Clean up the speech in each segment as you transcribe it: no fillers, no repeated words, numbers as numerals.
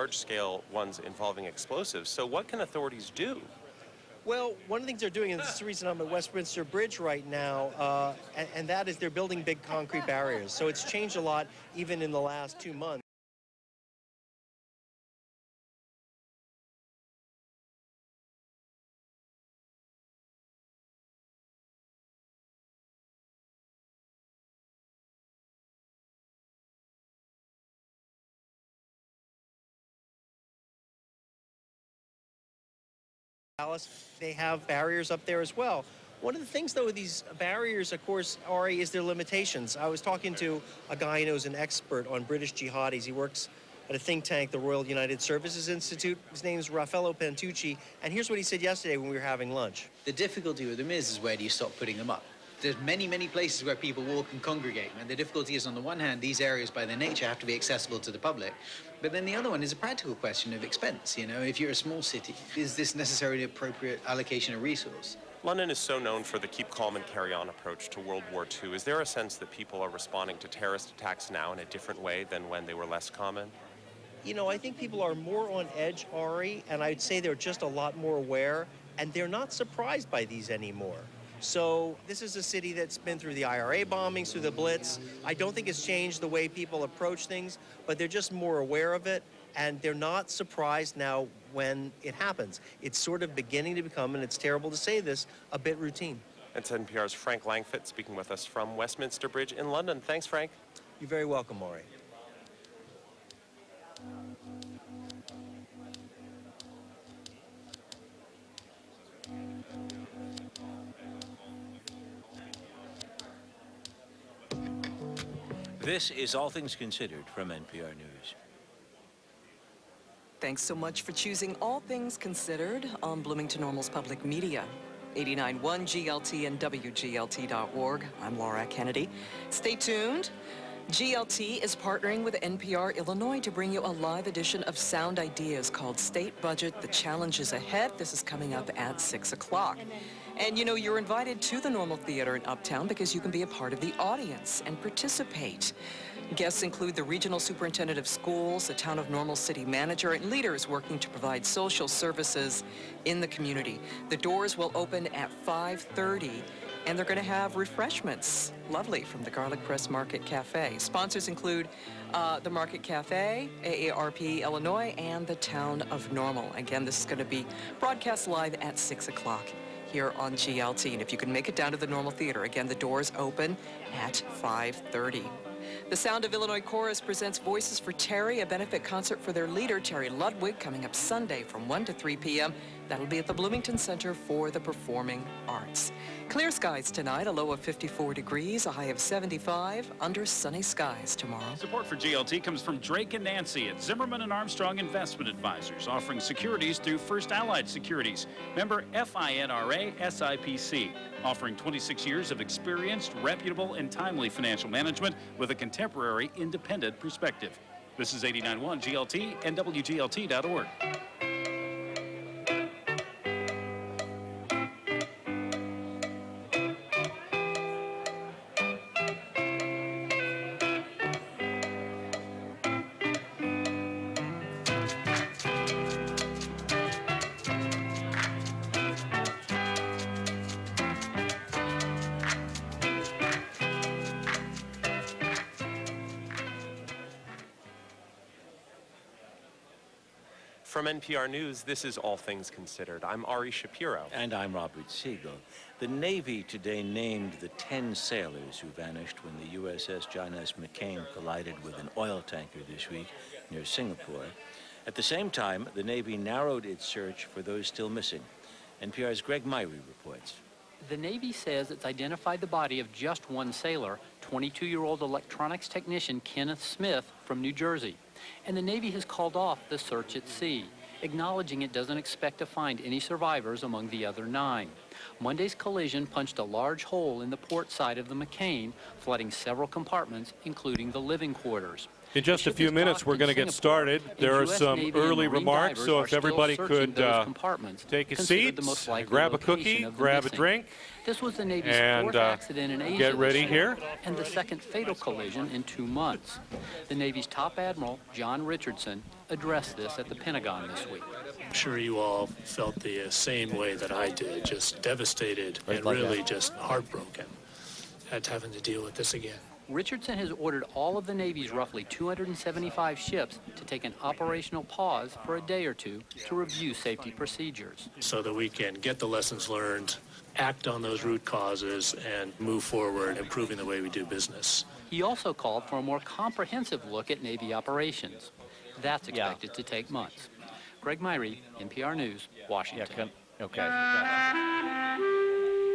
large-scale ones involving explosives. So what can authorities do? Well, one of the things they're doing, and this is the reason I'm at Westminster Bridge right now, and that is they're building big concrete barriers. So it's changed a lot even in the last 2 months. They have barriers up there as well. One of the things, though, with these barriers, of course, Ari, is their limitations. I was talking to a guy who's an expert on British jihadis. He works at a think tank, the Royal United Services Institute. His name's Raffaello Pantucci, and here's what he said yesterday when we were having lunch. The difficulty with them is where do you stop putting them up? There's many, many places where people walk and congregate, and the difficulty is, on the one hand, these areas by their nature have to be accessible to the public, but then the other one is a practical question of expense. You know, if you're a small city, is this necessarily appropriate allocation of resource? London is so known for the keep calm and carry on approach to World War II. Is there a sense that people are responding to terrorist attacks now in a different way than when they were less common? You know, I think people are more on edge, Ari, and I'd say they're just a lot more aware, and they're not surprised by these anymore. So this is a city that's been through the IRA bombings, through the Blitz. I don't think it's changed the way people approach things, but they're just more aware of it, and they're not surprised now when it happens. It's sort of beginning to become, and it's terrible to say this, a bit routine. It's NPR's Frank Langfitt speaking with us from Westminster Bridge in London. Thanks, Frank. You're very welcome, Maury. This is All Things Considered from NPR News. Thanks so much for choosing All Things Considered on Bloomington-Normal's public media. 89.1 GLT and WGLT.org. I'm Laura Kennedy. Stay tuned. GLT is partnering with NPR Illinois to bring you a live edition of Sound Ideas called State Budget, The Challenges Ahead. This is coming up at 6 o'clock. And you know, you're invited to the Normal Theater in Uptown because you can be a part of the audience and participate. Guests include the Regional Superintendent of Schools, the Town of Normal City Manager, and leaders working to provide social services in the community. The doors will open at 5:30, and they're going to have refreshments, lovely, from the Garlic Press Market Cafe. Sponsors include the Market Cafe, AARP Illinois, and the Town of Normal. Again, this is going to be broadcast live at 6 o'clock here on GLT. And if you can make it down to the Normal Theater, again, the doors open at 5:30. The Sound of Illinois Chorus presents Voices for Terry, a benefit concert for their leader, Terry Ludwig, coming up Sunday from 1 to 3 p.m. That'll be at the Bloomington Center for the Performing Arts. Clear skies tonight, a low of 54 degrees, a high of 75, under sunny skies tomorrow. Support for GLT comes from Drake and Nancy at Zimmerman and Armstrong Investment Advisors, offering securities through First Allied Securities. Member FINRA SIPC, offering 26 years of experienced, reputable, and timely financial management with a contemporary, independent perspective. This is 89.1 GLT and WGLT.org. From NPR News, this is All Things Considered. I'm Ari Shapiro. And I'm Robert Siegel. The Navy today named the 10 sailors who vanished when the USS John S. McCain collided with an oil tanker this week near Singapore. At the same time, the Navy narrowed its search for those still missing. NPR's Greg Myrie reports. The Navy says it's identified the body of just one sailor, 22-year-old electronics technician Kenneth Smith from New Jersey. And the Navy has called off the search at sea, acknowledging it doesn't expect to find any survivors among the other 9. Monday's collision punched a large hole in the port side of the McCain, flooding several compartments, including the living quarters. In just a few minutes, we're going to get started. There are some early remarks, so if everybody could take a seat, grab a cookie, grab a drink, This was the Navy's and fourth accident in Asia get ready this year, here. and the second fatal collision in 2 months. The Navy's top admiral, John Richardson, addressed this at the Pentagon this week. I'm sure you all felt the same way that I did, just devastated and really just heartbroken at having to deal with this again. Richardson has ordered all of the Navy's roughly 275 ships to take an operational pause for a day or two to review safety procedures. So that we can get the lessons learned, act on those root causes, and move forward, improving the way we do business. He also called for a more comprehensive look at Navy operations. That's expected to take months. Greg Myrie, NPR News, Washington. Okay.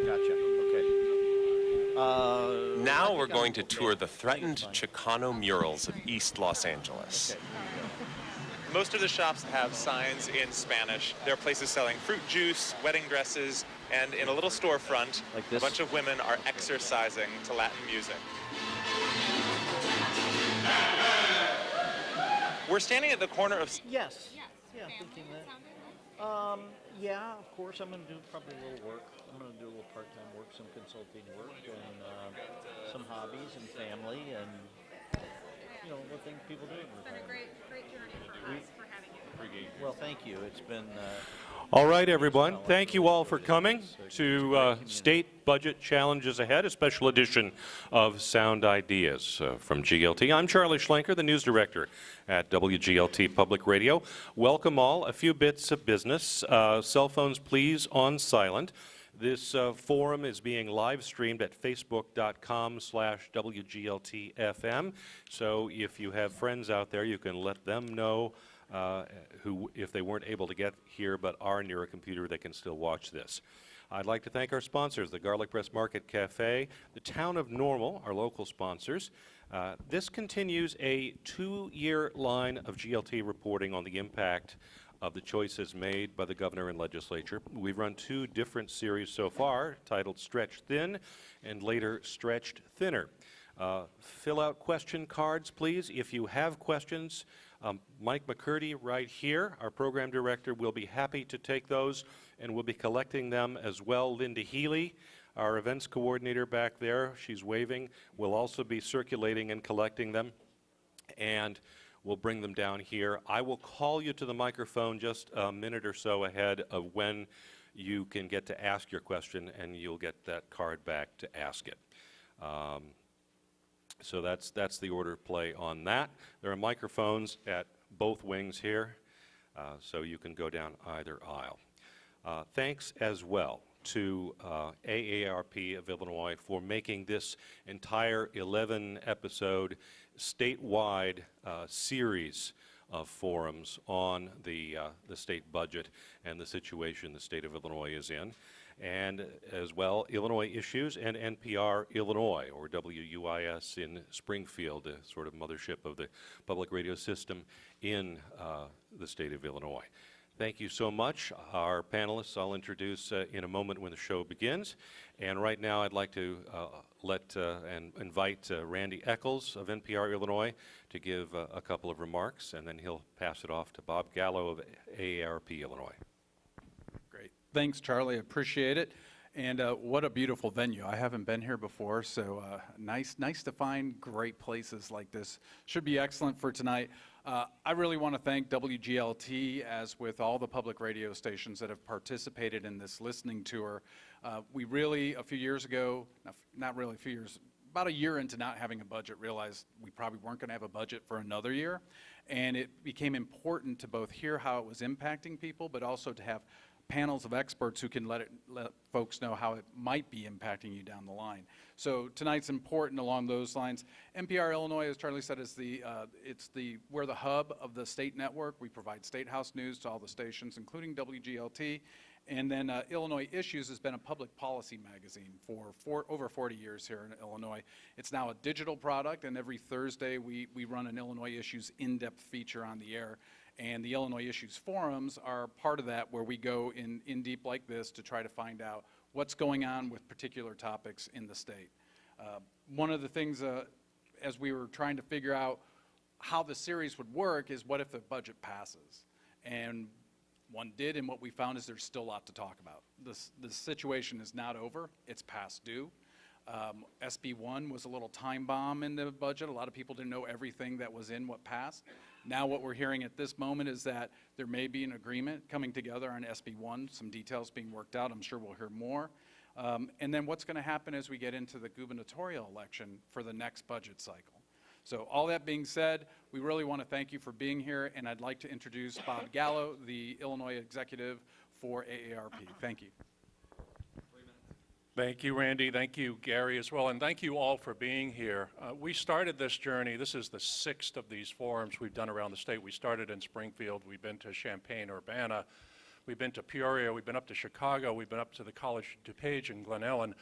Gotcha. Now we're going to tour the threatened Chicano murals of East Los Angeles. Most of the shops have signs in Spanish. There are places selling fruit juice, wedding dresses, and in a little storefront, a bunch of women are exercising to Latin music. We're standing at the corner of... Yes. Yeah, thinking that. Yeah, of course, I'm going to do probably a little work. I'm going to do a little part-time work, some consulting work, and some hobbies and family, and what things people do. It's been a great journey. Thanks for having you. Well, thank you. It's been. All right, everyone. Thank you all for coming to State Budget Challenges Ahead, a special edition of Sound Ideas from GLT. I'm Charlie Schlenker, the news director at WGLT Public Radio. Welcome all. A few bits of business. Cell phones, please, on silent. This forum is being live streamed at facebook.com/WGLTFM. So if you have friends out there, you can let them know who, if they weren't able to get here but are near a computer, they can still watch this. I'd like to thank our sponsors, the Garlic Press Market Cafe, the Town of Normal, our local sponsors. This continues a 2-year line of GLT reporting on the impact of the choices made by the governor and legislature. We've run 2 different series so far, titled Stretched Thin and later Stretched Thinner. Fill out question cards, please, if you have questions. Mike McCurdy right here, our program director, will be happy to take those, and we'll be collecting them as well. Linda Healy, our events coordinator back there, she's waving, will also be circulating and collecting them, and we'll bring them down here. I will call you to the microphone just a minute or so ahead of when you can get to ask your question, and you'll get that card back to ask it. So that's the order of play on that. There are microphones at both wings here, so you can go down either aisle. Thanks as well to AARP of Illinois for making this entire 11-episode statewide series of forums on the state budget and the situation the state of Illinois is in. And as well, Illinois Issues and NPR Illinois, or WUIS in Springfield, the sort of mothership of the public radio system in the state of Illinois. Thank you so much. Our panelists I'll introduce in a moment when the show begins. And right now I'd like to invite Randy Eccles of NPR Illinois to give a couple of remarks, and then he'll pass it off to Bob Gallo of AARP Illinois. Great. Thanks, Charlie. I appreciate it. And what a beautiful venue. I haven't been here before, so nice to find great places like this. Should be excellent for tonight. I really want to thank WGLT, as with all the public radio stations that have participated in this listening tour. We really, a few years ago, not really a few years, about a year into not having a budget, realized we probably weren't going to have a budget for another year. And it became important to both hear how it was impacting people, but also to have panels of experts who can let folks know how it might be impacting you down the line. So tonight's important along those lines. NPR Illinois, as Charlie said, is we're the hub of the state network. We provide State House news to all the stations, including WGLT. And then Illinois Issues has been a public policy magazine for over 40 years here in Illinois. It's now a digital product, and every Thursday we run an Illinois Issues in-depth feature on the air. And the Illinois Issues forums are part of that, where we go in deep like this to try to find out what's going on with particular topics in the state. One of the things, as we were trying to figure out how the series would work is what if the budget passes? And one did, and what we found is there's still a lot to talk about. The situation is not over. It's past due. SB1 was a little time bomb in the budget. A lot of people didn't know everything that was in what passed. Now what we're hearing at this moment is that there may be an agreement coming together on SB1, some details being worked out. I'm sure we'll hear more. And then what's going to happen as we get into the gubernatorial election for the next budget cycle. So all that being said, we really want to thank you for being here, and I'd like to introduce Bob Gallo, the Illinois executive for AARP. Thank you. Thank you, Randy. Thank you, Gary, as well. And thank you all for being here. We started this journey. This is the 6th of these forums we've done around the state. We started in Springfield. We've been to Champaign-Urbana. We've been to Peoria. We've been up to Chicago. We've been up to the College DuPage and Glen Ellen.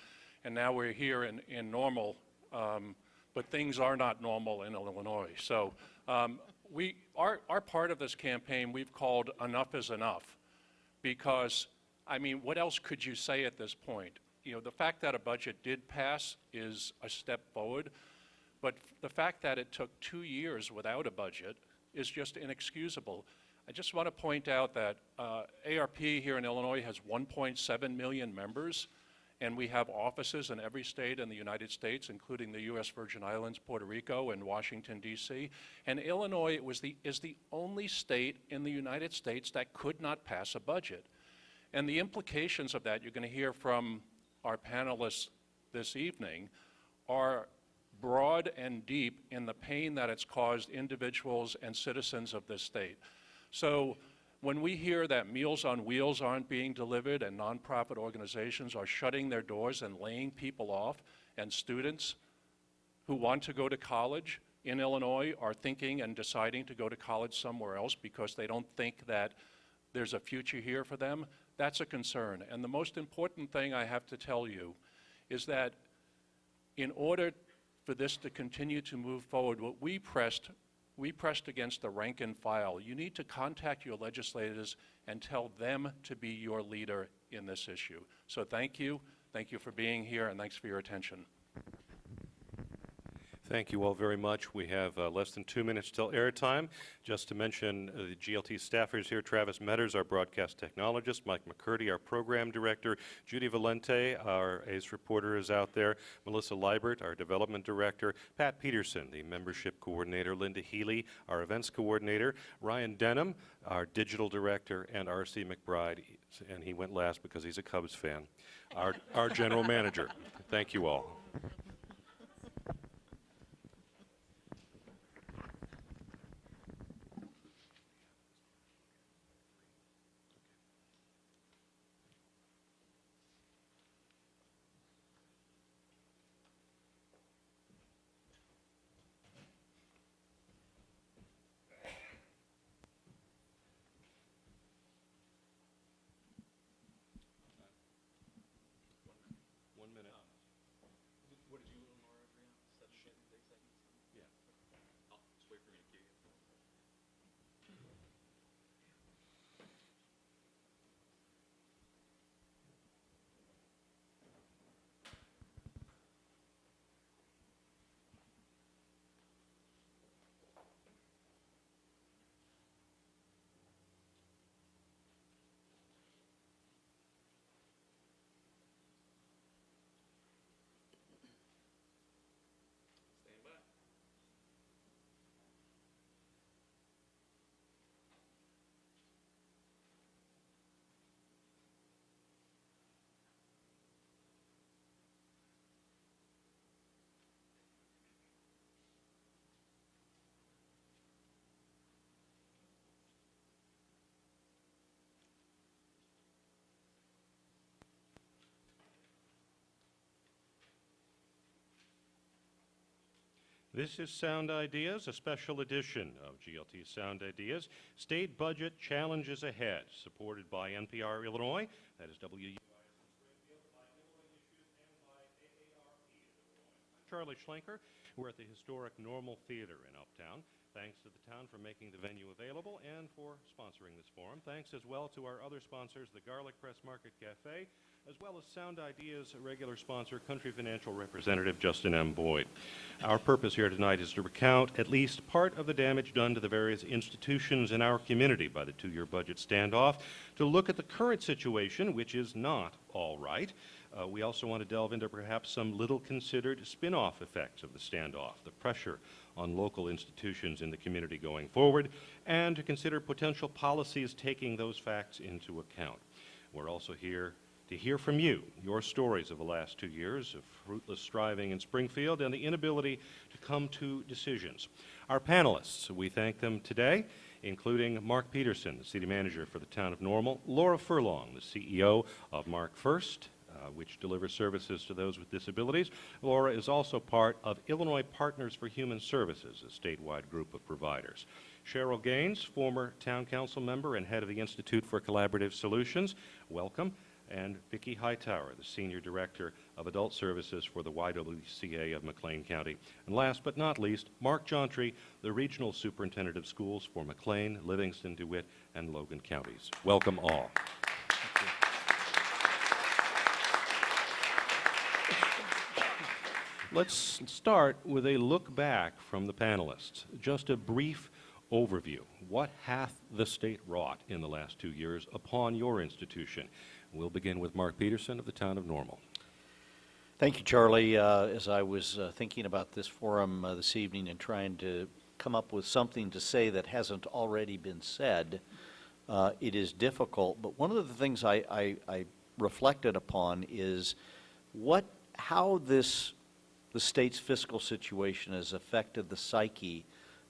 And now we're here in Normal. But things are not normal in Illinois. So our part of this campaign we've called Enough is Enough. Because, I mean, what else could you say at this point? You know, the fact that a budget did pass is a step forward, but the fact that it took 2 years without a budget is just inexcusable. I just want to point out that ARP here in Illinois has 1.7 million members, and we have offices in every state in the United States, including the U.S. Virgin Islands, Puerto Rico, and Washington, D.C. And Illinois is the only state in the United States that could not pass a budget. And the implications of that, you're going to hear from our panelists this evening, are broad and deep in the pain that it's caused individuals and citizens of this state. So when we hear that Meals on Wheels aren't being delivered and nonprofit organizations are shutting their doors and laying people off, and students who want to go to college in Illinois are thinking and deciding to go to college somewhere else because they don't think that there's a future here for them, that's a concern. And the most important thing I have to tell you is that in order for this to continue to move forward, what we pressed against the rank and file. You need to contact your legislators and tell them to be your leader in this issue. So thank you for being here, and thanks for your attention. Thank you all very much. We have less than 2 minutes till airtime. Just to mention the GLT staffers here, Travis Metters, our broadcast technologist, Mike McCurdy, our program director, Judy Valente, our ACE reporter is out there, Melissa Liebert, our development director, Pat Peterson, the membership coordinator, Linda Healy, our events coordinator, Ryan Denham, our digital director, and R.C. McBride, and he went last because he's a Cubs fan, our general manager. Thank you all. This is Sound Ideas, a special edition of GLT Sound Ideas. State Budget Challenges Ahead, supported by NPR Illinois, that is WUIS in Springfield, by Illinois Issues, and by AARP Illinois. I'm Charlie Schlenker. We're at the historic Normal Theater in Uptown. Thanks to the town for making the venue available and for sponsoring this forum. Thanks as well to our other sponsors, the Garlic Press Market Cafe, as well as Sound Ideas regular sponsor, Country Financial Representative Justin M. Boyd. Our purpose here tonight is to recount at least part of the damage done to the various institutions in our community by the two-year budget standoff, to look at the current situation, which is not all right. We also want to delve into perhaps some little-considered spin-off effects of the standoff, the pressure on local institutions in the community going forward, and to consider potential policies taking those facts into account. We're also here to hear from you, your stories of the last 2 years of fruitless striving in Springfield and the inability to come to decisions. Our panelists, we thank them today, including Mark Peterson, the City Manager for the Town of Normal, Laura Furlong, the CEO of Mark First, which delivers services to those with disabilities. Laura is also part of Illinois Partners for Human Services, a statewide group of providers. Cheryl Gaines, former Town Council member and head of the Institute for Collaborative Solutions, welcome. And Vicki Hightower, the Senior Director of Adult Services for the YWCA of McLean County. And last but not least, Mark Jontry, the Regional Superintendent of Schools for McLean, Livingston, DeWitt, and Logan counties. Welcome all. Let's start with a look back from the panelists. Just a brief overview. What hath the state wrought in the last 2 years upon your institution? We'll begin with Mark Peterson of the Town of Normal. Thank you, Charlie. As I was thinking about this forum this evening and trying to come up with something to say that hasn't already been said, it is difficult. But one of the things I reflected upon is how the state's fiscal situation has affected the psyche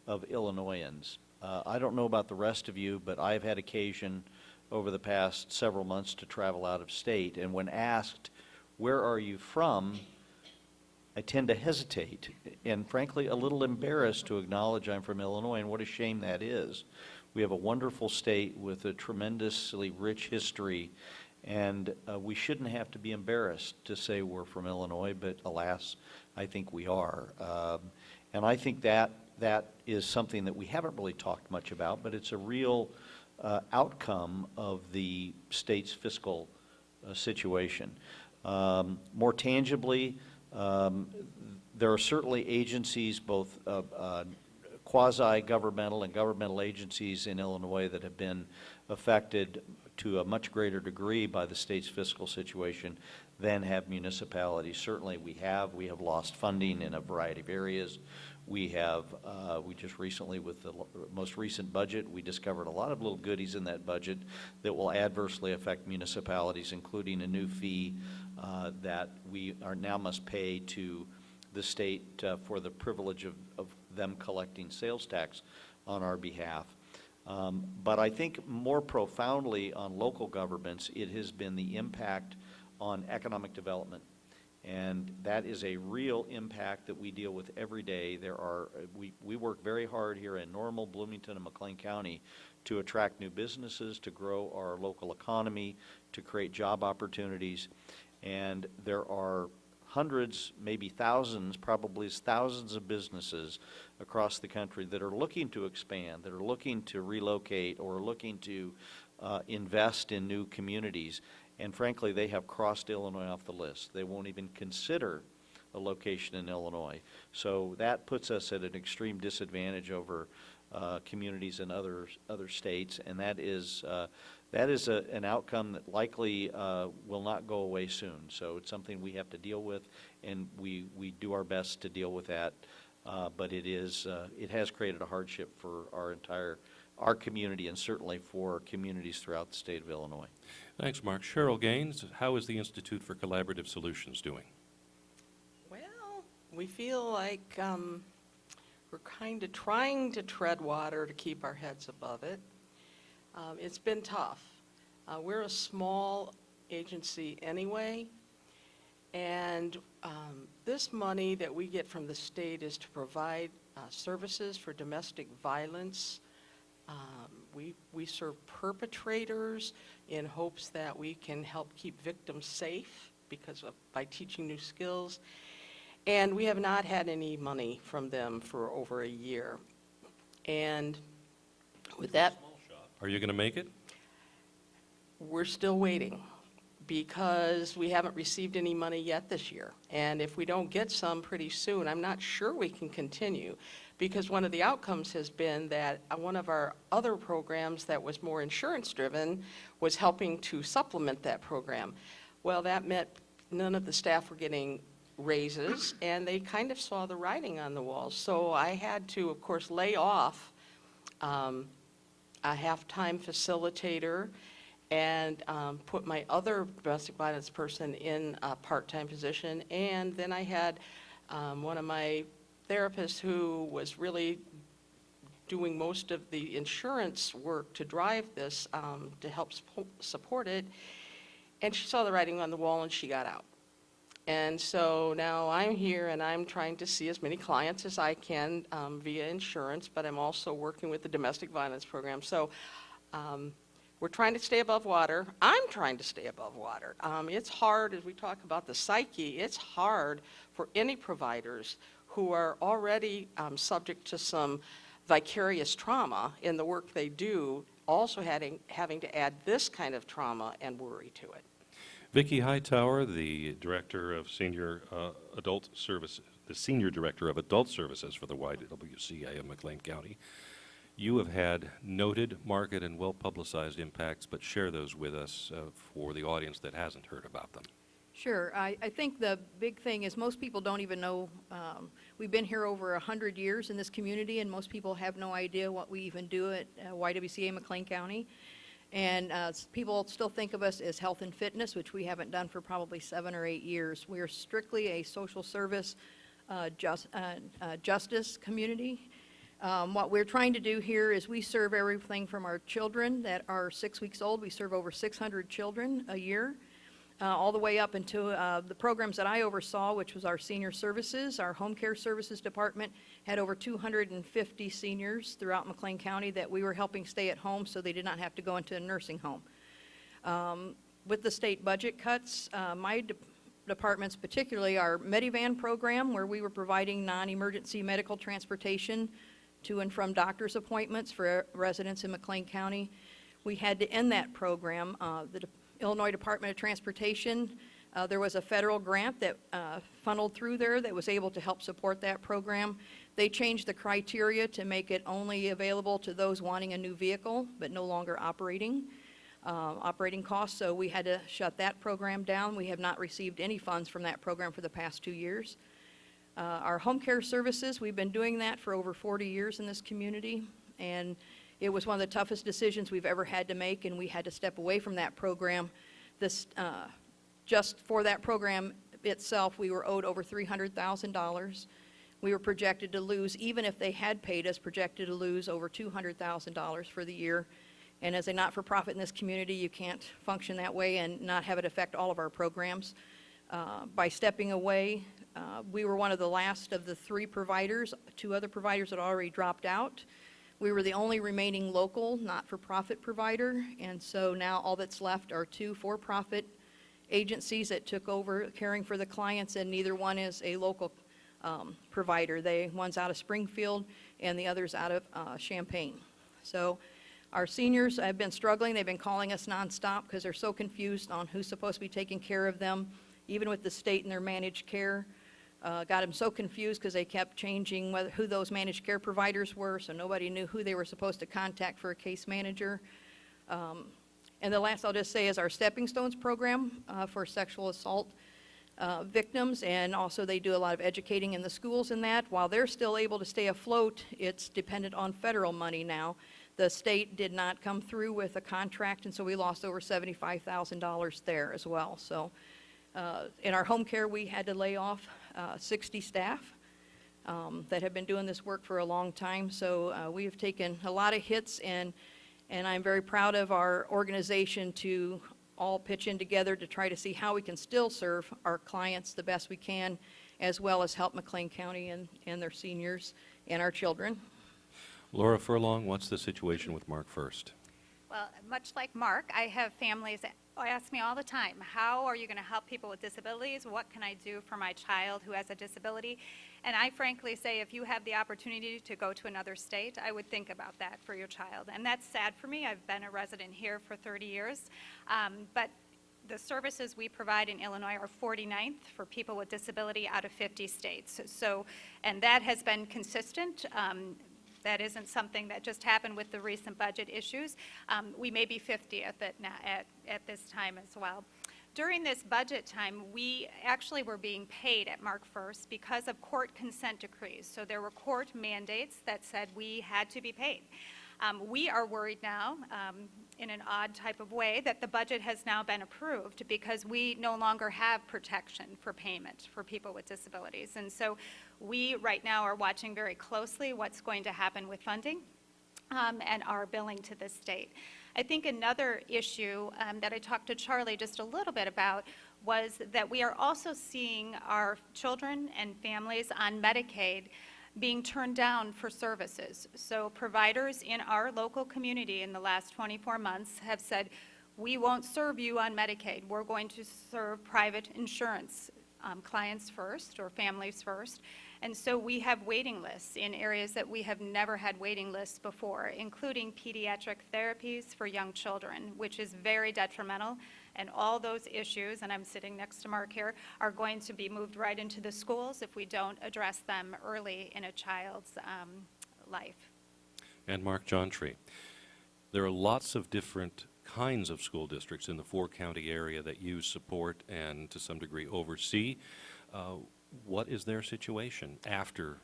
of Illinoisans. I don't know about the rest of you, but I've had occasion over the past several months to travel out of state, and when asked, where are you from, I tend to hesitate and frankly a little embarrassed to acknowledge I'm from Illinois, and what a shame that is. We have a wonderful state with a tremendously rich history, and we shouldn't have to be embarrassed to say we're from Illinois, but alas, I think we are. And I think that is something that we haven't really talked much about, but it's a real outcome of the state's fiscal situation. More tangibly, there are certainly agencies, both quasi-governmental and governmental agencies in Illinois that have been affected to a much greater degree by the state's fiscal situation than have municipalities. Certainly we have lost funding in a variety of areas. We just recently, with the most recent budget, we discovered a lot of little goodies in that budget that will adversely affect municipalities, including a new fee that we now must pay to the state for the privilege of them collecting sales tax on our behalf. But I think more profoundly on local governments, it has been the impact on economic development. And that is a real impact that we deal with every day. We work very hard here in Normal, Bloomington, and McLean County to attract new businesses, to grow our local economy, to create job opportunities. And there are hundreds, maybe thousands, probably thousands of businesses across the country that are looking to expand, that are looking to relocate, or looking to invest in new communities. And frankly, they have crossed Illinois off the list. They won't even consider a location in Illinois. So that puts us at an extreme disadvantage over communities in other states, and that is an outcome that likely will not go away soon. So it's something we have to deal with, and we do our best to deal with that. But it has created a hardship for our community, and certainly for communities throughout the state of Illinois. Thanks, Mark. Cheryl Gaines, how is the Institute for Collaborative Solutions doing? Well, we feel like we're kind of trying to tread water to keep our heads above it. It's been tough. We're a small agency anyway, and this money that we get from the state is to provide services for domestic violence. We serve perpetrators in hopes that we can help keep victims safe by teaching new skills. And we have not had any money from them for over a year. And with that, Are you going to make it? we're still waiting because we haven't received any money yet this year. And if we don't get some pretty soon, I'm not sure we can continue, because one of the outcomes has been that one of our other programs that was more insurance-driven was helping to supplement that program. Well, that meant none of the staff were getting raises, and they kind of saw the writing on the wall. So I had to, of course, lay off a half-time facilitator and put my other domestic violence person in a part-time position. And then I had one of my therapists who was really doing most of the insurance work to drive this, to help support it. And she saw the writing on the wall and she got out. And so now I'm here and I'm trying to see as many clients as I can via insurance, but I'm also working with the domestic violence program. So we're trying to stay above water. I'm trying to stay above water. It's hard, as we talk about the psyche, it's hard for any providers who are already subject to some vicarious trauma in the work they do, also having to add this kind of trauma and worry to it. Vicki Hightower, the Director of Senior Adult Services, the Senior Director of Adult Services for the YWCA of McLean County. You have had noted, market, and well-publicized impacts, but share those with us for the audience that hasn't heard about them. Sure. I think the big thing is most people don't even know, we've been here over 100 years in this community, and most people have no idea what we even do at YWCA McLean County. And people still think of us as health and fitness, which we haven't done for probably 7 or 8 years. We are strictly a social service justice community. What we're trying to do here is we serve everything from our children that are 6 weeks old. We serve over 600 children a year, all the way up into the programs that I oversaw, which was our senior services. Our home care services department had over 250 seniors throughout McLean County that we were helping stay at home so they did not have to go into a nursing home. With the state budget cuts, my departments, particularly our Medivan program, where we were providing non-emergency medical transportation to and from doctor's appointments for residents in McLean County, we had to end that program. The Illinois Department of Transportation, there was a federal grant that funneled through there that was able to help support that program. They changed the criteria to make it only available to those wanting a new vehicle, but no longer operating costs, so we had to shut that program down. We have not received any funds from that program for the past 2 years. Our home care services, we've been doing that for over 40 years in this community, and it was one of the toughest decisions we've ever had to make, and we had to step away from that program. Just for that program itself, we were owed over $300,000. We were projected to lose, even if they had paid us, projected to lose over $200,000 for the year. And as a not-for-profit in this community, you can't function that way and not have it affect all of our programs. By stepping away, we were one of the last of the 3 providers. 2 other providers had already dropped out. We were the only remaining local not-for-profit provider, and so now all that's left are 2 for-profit agencies that took over caring for the clients, and neither one is a local provider. One's out of Springfield and the other's out of Champaign. So our seniors have been struggling. They've been calling us nonstop because they're so confused on who's supposed to be taking care of them, even with the state and their managed care. Got them so confused because they kept changing who those managed care providers were, so nobody knew who they were supposed to contact for a case manager. And the last I'll just say is our Stepping Stones program for sexual assault victims, and also they do a lot of educating in the schools in that. While they're still able to stay afloat, it's dependent on federal money now. The state did not come through with a contract, and so we lost over $75,000 there as well. So in our home care, we had to lay off 60 staff that have been doing this work for a long time. So we have taken a lot of hits, and I'm very proud of our organization to all pitch in together to try to see how we can still serve our clients the best we can, as well as help McLean County and their seniors and our children. Laura Furlong, what's the situation with Mark First? Well, much like Mark, I have families that ask me all the time, how are you going to help people with disabilities? What can I do for my child who has a disability? And I frankly say, if you have the opportunity to go to another state, I would think about that for your child. And that's sad for me. I've been a resident here for 30 years. But the services we provide in Illinois are 49th for people with disability out of 50 states. So, and that has been consistent. That isn't something that just happened with the recent budget issues. We may be 50th at this time as well. During this budget time, we actually were being paid at Mark First because of court consent decrees. So there were court mandates that said we had to be paid. We are worried now, in an odd type of way, that the budget has now been approved because we no longer have protection for payment for people with disabilities. And so we right now are watching very closely what's going to happen with funding and our billing to the state. I think another issue that I talked to Charlie just a little bit about was that we are also seeing our children and families on Medicaid being turned down for services. So providers in our local community in the last 24 months have said, we won't serve you on Medicaid. We're going to serve private insurance clients first or families first. And so we have waiting lists in areas that we have never had waiting lists before, including pediatric therapies for young children, which is very detrimental. And all those issues, and I'm sitting next to Mark here, are going to be moved right into the schools if we don't address them early in a child's life. And Mark Johntree. There are lots of different kinds of school districts in the four-county area that you support and to some degree oversee. What is their situation after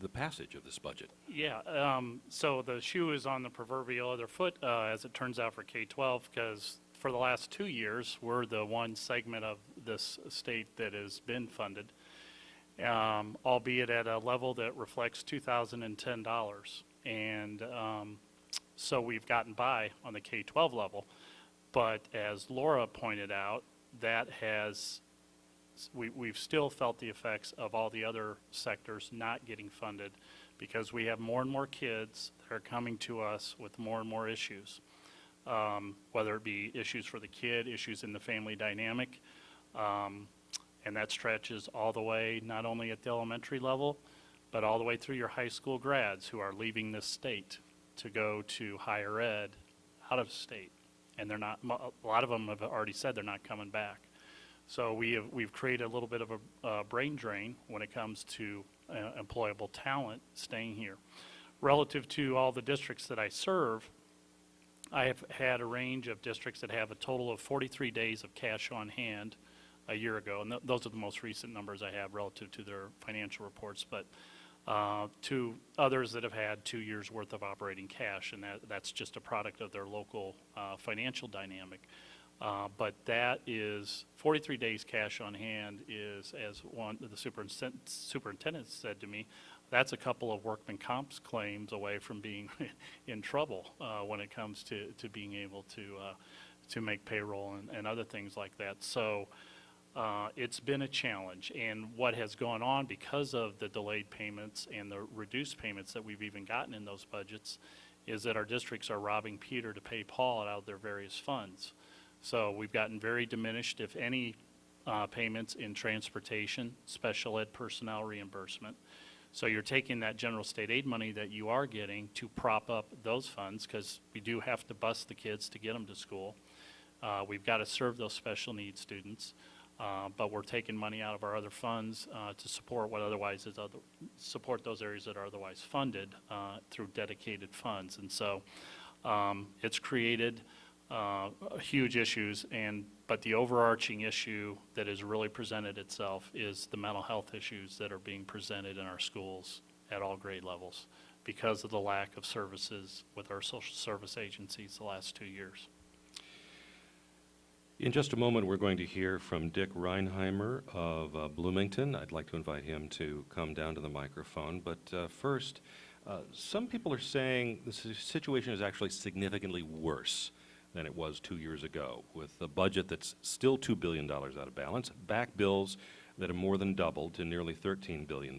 the passage of this budget? Yeah, so the shoe is on the proverbial other foot, as it turns out, for K-12, because for the last 2 years, we're the one segment of this state that has been funded, albeit at a level that reflects $2,010. And so we've gotten by on the K-12 level. But as Laura pointed out, that has, we've still felt the effects of all the other sectors not getting funded because we have more and more kids that are coming to us with more and more issues. Whether it be issues for the kid, issues in the family dynamic, and that stretches all the way, not only at the elementary level, but all the way through your high school grads who are leaving this state to go to higher ed out of state. And they're not, a lot of them have already said they're not coming back. So we've created a little bit of a brain drain when it comes to employable talent staying here. Relative to all the districts that I serve, I have had a range of districts that have a total of 43 days of cash on hand a year ago, and those are the most recent numbers I have relative to their financial reports, but to others that have had 2 years worth of operating cash, and that's just a product of their local financial dynamic. But that is 43 days cash on hand is, as one of the superintendent said to me, that's a couple of workman comp's claims away from being in trouble when it comes to being able to make payroll and other things like that. So it's been a challenge. And what has gone on because of the delayed payments and the reduced payments that we've even gotten in those budgets is that our districts are robbing Peter to pay Paul out of their various funds. So we've gotten very diminished, if any, payments in transportation, special ed personnel reimbursement. So you're taking that general state aid money that you are getting to prop up those funds, because we do have to bus the kids to get them to school. We've got to serve those special needs students, but we're taking money out of our other funds to support what otherwise is support those areas that are otherwise funded through dedicated funds. And so it's created huge issues, but the overarching issue that has really presented itself is the mental health issues that are being presented in our schools at all grade levels because of the lack of services with our social service agencies the last 2 years. In just a moment, we're going to hear from Dick Reinheimer of Bloomington. I'd like to invite him to come down to the microphone. But first, some people are saying the situation is actually significantly worse than it was 2 years ago, with a budget that's still $2 billion out of balance, back bills that have more than doubled to nearly $13 billion,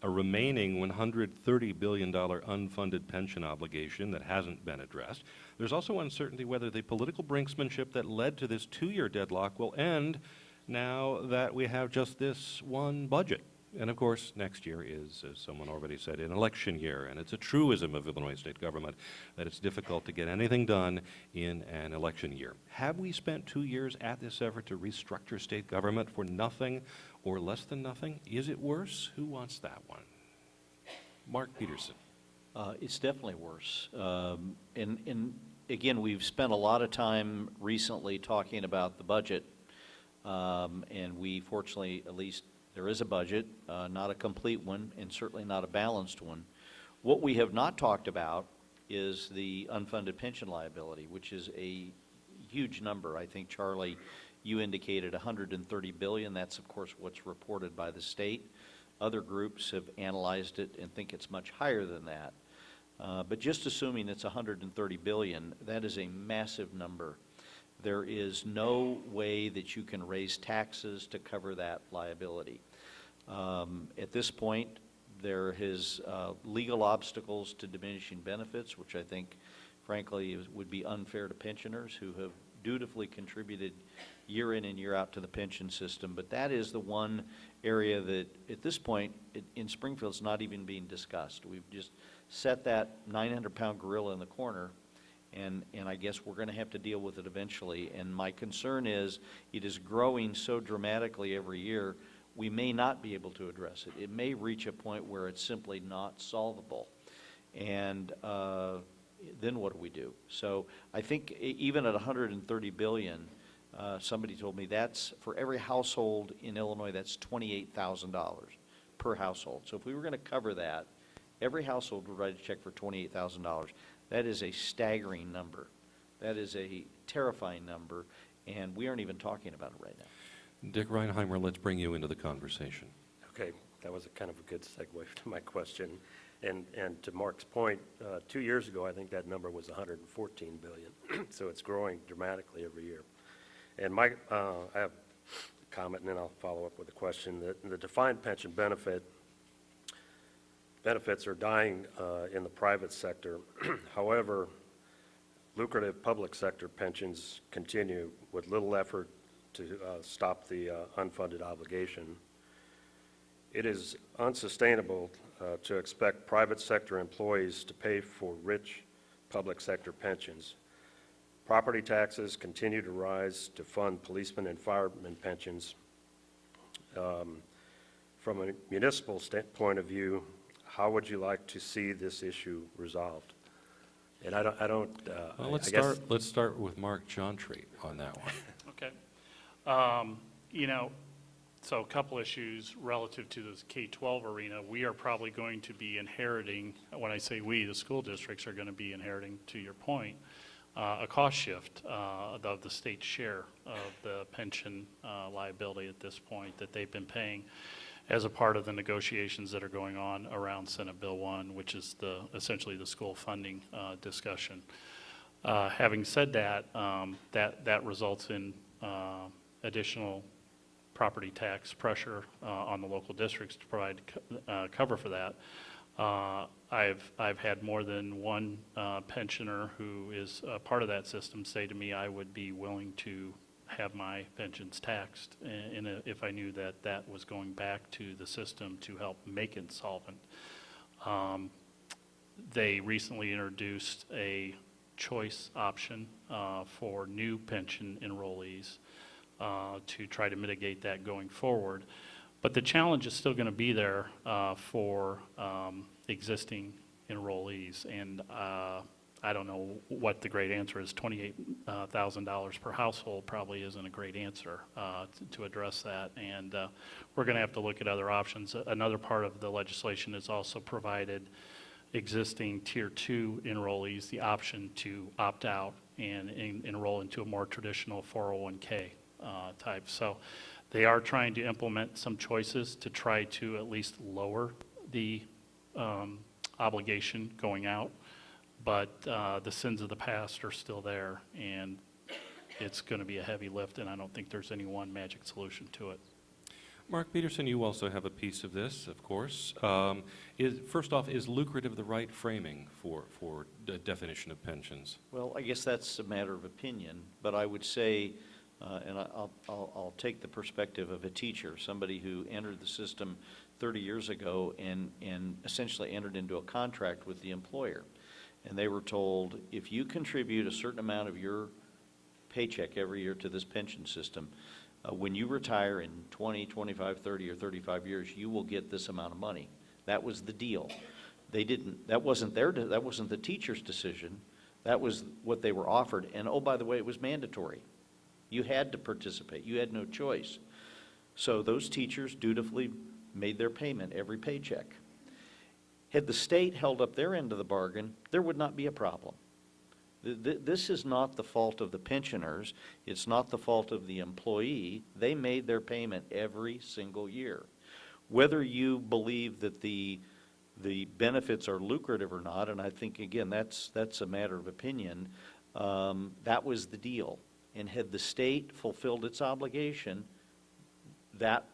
a remaining $130 billion unfunded pension obligation that hasn't been addressed. There's also uncertainty whether the political brinksmanship that led to this 2-year deadlock will end now that we have just this one budget. And of course, next year is, as someone already said, an election year, and it's a truism of Illinois state government that it's difficult to get anything done in an election year. Have we spent 2 years at this effort to restructure state government for nothing or less than nothing? Is it worse? Who wants that one? Mark Peterson. It's definitely worse. And again, we've spent a lot of time recently talking about the budget, and we fortunately, at least there is a budget, not a complete one, and certainly not a balanced one. What we have not talked about is the unfunded pension liability, which is a huge number. I think, Charlie, you indicated $130 billion. That's, of course, what's reported by the state. Other groups have analyzed it and think it's much higher than that. But just assuming it's $130 billion, that is a massive number. There is no way that you can raise taxes to cover that liability. At this point, there is legal obstacles to diminishing benefits, which I think, frankly, would be unfair to pensioners who have dutifully contributed year in and year out to the pension system. But that is the one area that, at this point, in Springfield, is not even being discussed. We've just set that 900-pound gorilla in the corner, and I guess we're going to have to deal with it eventually. And my concern is it is growing so dramatically every year, we may not be able to address it. It may reach a point where it's simply not solvable. And then what do we do? So I think even at $130 billion, somebody told me that's, for every household in Illinois, that's $28,000 per household. So if we were going to cover that, every household would write a check for $28,000. That is a staggering number. That is a terrifying number, and we aren't even talking about it right now. Dick Reinheimer, let's bring you into the conversation. Okay, that was a kind of a good segue to my question. And to Mark's point, 2 years ago, I think that number was $114 billion. So it's growing dramatically every year. And I have a comment, and then I'll follow up with a question. The defined pension benefits are dying in the private sector. However, lucrative public sector pensions continue with little effort to stop the unfunded obligation. It is unsustainable to expect private sector employees to pay for rich public sector pensions. Property taxes continue to rise to fund policemen and firemen pensions. From a municipal point of view, how would you like to see this issue resolved? And Well, let's start with Mark Jontry on that one. Okay. You know, so a couple issues relative to the K-12 arena. We are probably going to be inheriting, when I say we, the school districts are going to be inheriting, to your point, a cost shift of the state's share of the pension liability at this point that they've been paying as a part of the negotiations that are going on around Senate Bill 1, which is essentially the school funding discussion. Having said that, that results in additional property tax pressure on the local districts to provide cover for that. I've had more than one pensioner who is part of that system say to me, I would be willing to have my pensions taxed if I knew that that was going back to the system to help make it solvent. They recently introduced a choice option for new pension enrollees to try to mitigate that going forward. But the challenge is still going to be there for existing enrollees, and I don't know what the great answer is. $28,000 per household probably isn't a great answer to address that, and we're going to have to look at other options. Another part of the legislation has also provided existing Tier 2 enrollees the option to opt out and enroll into a more traditional 401k type. So they are trying to implement some choices to try to at least lower the obligation going out, but the sins of the past are still there, and it's going to be a heavy lift, and I don't think there's any one magic solution to it. Mark Peterson, you also have a piece of this, of course. First off, is lucrative the right framing for the definition of pensions? Well, I guess that's a matter of opinion, but I would say, and I'll take the perspective of a teacher, somebody who entered the system 30 years ago and essentially entered into a contract with the employer. And they were told, if you contribute a certain amount of your paycheck every year to this pension system, when you retire in 20, 25, 30, or 35 years, you will get this amount of money. That was the deal. That wasn't the teacher's decision. That was what they were offered. And oh, by the way, it was mandatory. You had to participate. You had no choice. So those teachers dutifully made their payment every paycheck. Had the state held up their end of the bargain, there would not be a problem. This is not the fault of the pensioners. It's not the fault of the employee. They made their payment every single year. Whether you believe that the benefits are lucrative or not, and I think, again, that's a matter of opinion, that was the deal. And had the state fulfilled its obligation, that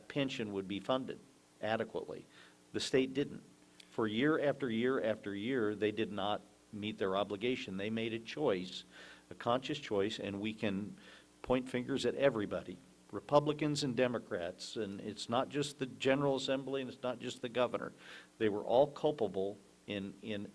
pension would be funded adequately. The state didn't. For year after year after year, they did not meet their obligation. They made a choice, a conscious choice, and we can point fingers at everybody, Republicans and Democrats, and it's not just the General Assembly and it's not just the governor. They were all culpable in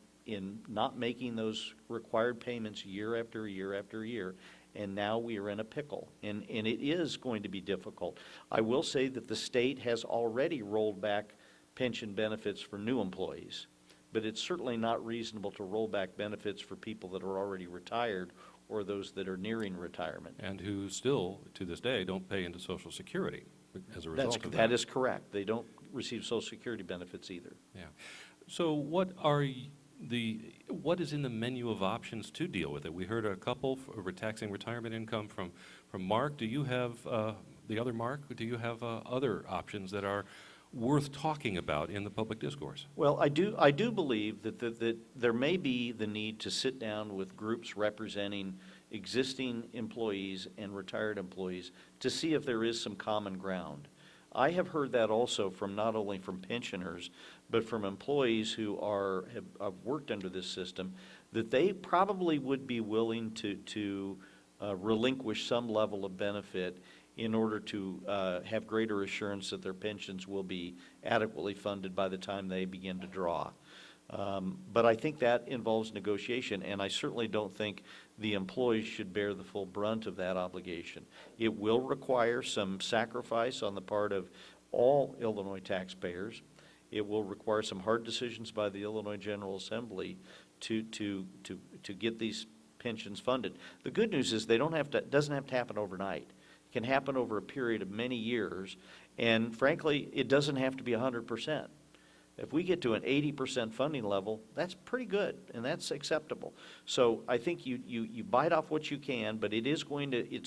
not making those required payments year after year after year, and now we are in a pickle, and it is going to be difficult. I will say that the state has already rolled back pension benefits for new employees, but it's certainly not reasonable to roll back benefits for people that are already retired or those that are nearing retirement. And who still, to this day, don't pay into Social Security as a result of that. That is correct. They don't receive Social Security benefits either. Yeah. So what is in the menu of options to deal with it? We heard a couple over taxing retirement income from Mark. Do you have, the other Mark, do you have other options that are worth talking about in the public discourse? Well, I do believe that there may be the need to sit down with groups representing existing employees and retired employees to see if there is some common ground. I have heard that also from not only from pensioners, but from employees who have worked under this system, that they probably would be willing to relinquish some level of benefit in order to have greater assurance that their pensions will be adequately funded by the time they begin to draw. But I think that involves negotiation, and I certainly don't think the employees should bear the full brunt of that obligation. It will require some sacrifice on the part of all Illinois taxpayers. It will require some hard decisions by the Illinois General Assembly to get these pensions funded. The good news is it doesn't have to happen overnight. It can happen over a period of many years, and frankly, it doesn't have to be 100%. If we get to an 80% funding level, that's pretty good, and that's acceptable. So I think you bite off what you can, but it is going to,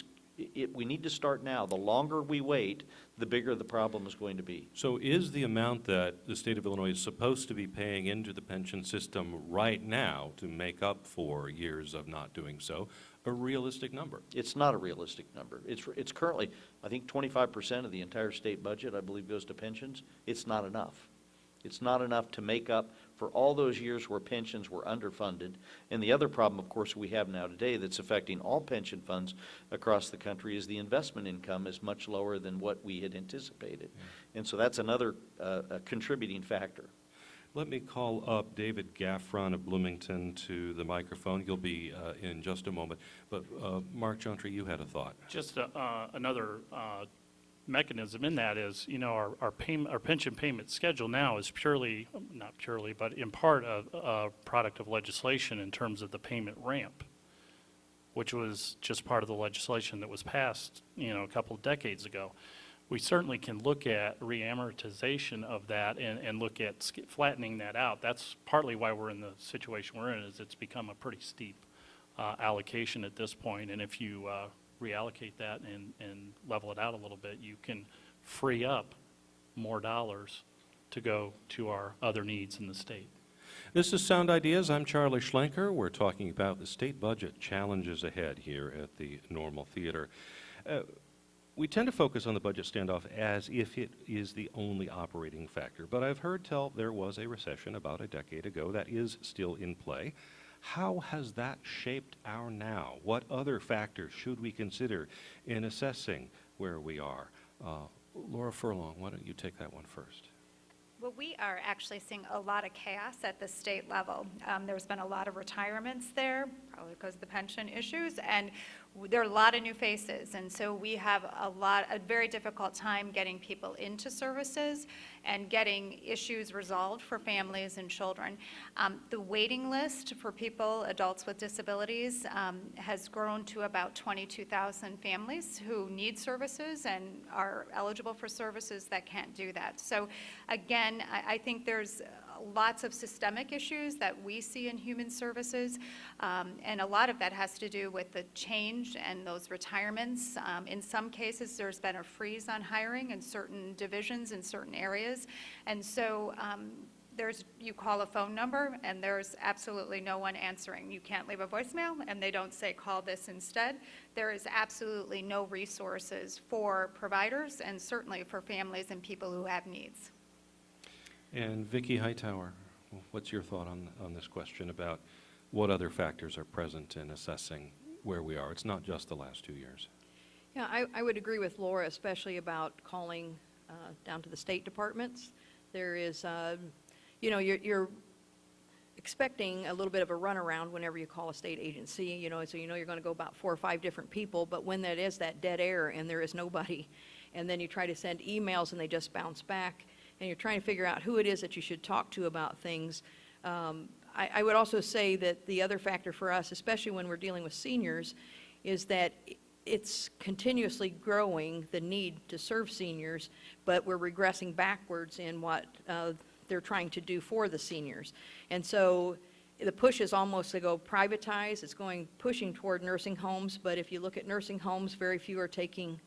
we need to start now. The longer we wait, the bigger the problem is going to be. So is the amount that the state of Illinois is supposed to be paying into the pension system right now to make up for years of not doing so a realistic number? It's not a realistic number. It's currently, I think 25% of the entire state budget, I believe, goes to pensions. It's not enough. It's not enough to make up for all those years where pensions were underfunded. And the other problem, of course, we have now today that's affecting all pension funds across the country is the investment income is much lower than what we had anticipated. Yeah. And so that's another contributing factor. Let me call up David Gaffron of Bloomington to the microphone. You'll be in just a moment. But Mark Jontry, you had a thought. Just another mechanism in that is, you know, our pension payment schedule now is purely, not purely, but in part a product of legislation in terms of the payment ramp, which was just part of the legislation that was passed, you know, a couple of decades ago. We certainly can look at re-amortization of that and look at flattening that out. That's partly why we're in the situation we're in, is it's become a pretty steep allocation at this point. And if you reallocate that and level it out a little bit, you can free up more dollars to go to our other needs in the state. This is Sound Ideas. I'm Charlie Schlenker. We're talking about the state budget challenges ahead here at the Normal Theater. We tend to focus on the budget standoff as if it is the only operating factor, but I've heard tell there was a recession about a decade ago that is still in play. How has that shaped our now? What other factors should we consider in assessing where we are? Laura Furlong, why don't you take that one first? Well, we are actually seeing a lot of chaos at the state level. There's been a lot of retirements there, probably because of the pension issues, and there are a lot of new faces, and so we have a very difficult time getting people into services and getting issues resolved for families and children. The waiting list for people, adults with disabilities, has grown to about 22,000 families who need services and are eligible for services that can't do that. So again, I think there's lots of systemic issues that we see in human services, and a lot of that has to do with the change and those retirements. In some cases, there's been a freeze on hiring in certain divisions in certain areas, and so you call a phone number and there's absolutely no one answering. You can't leave a voicemail and they don't say call this instead. There is absolutely no resources for providers and certainly for families and people who have needs. And Vicki Hightower, what's your thought on this question about what other factors are present in assessing where we are? It's not just the last 2 years. Yeah, I would agree with Laura, especially about calling down to the state departments. There is, you're expecting a little bit of a runaround whenever you call a state agency, so you're going to go about 4 or 5 different people, but when that is that dead air and there is nobody, and then you try to send emails and they just bounce back, and you're trying to figure out who it is that you should talk to about things. I would also say that the other factor for us, especially when we're dealing with seniors, is that it's continuously growing, the need to serve seniors, but we're regressing backwards in what they're trying to do for the seniors. And so the push is almost to go privatize. It's pushing toward nursing homes, but if you look at nursing homes, very few are taking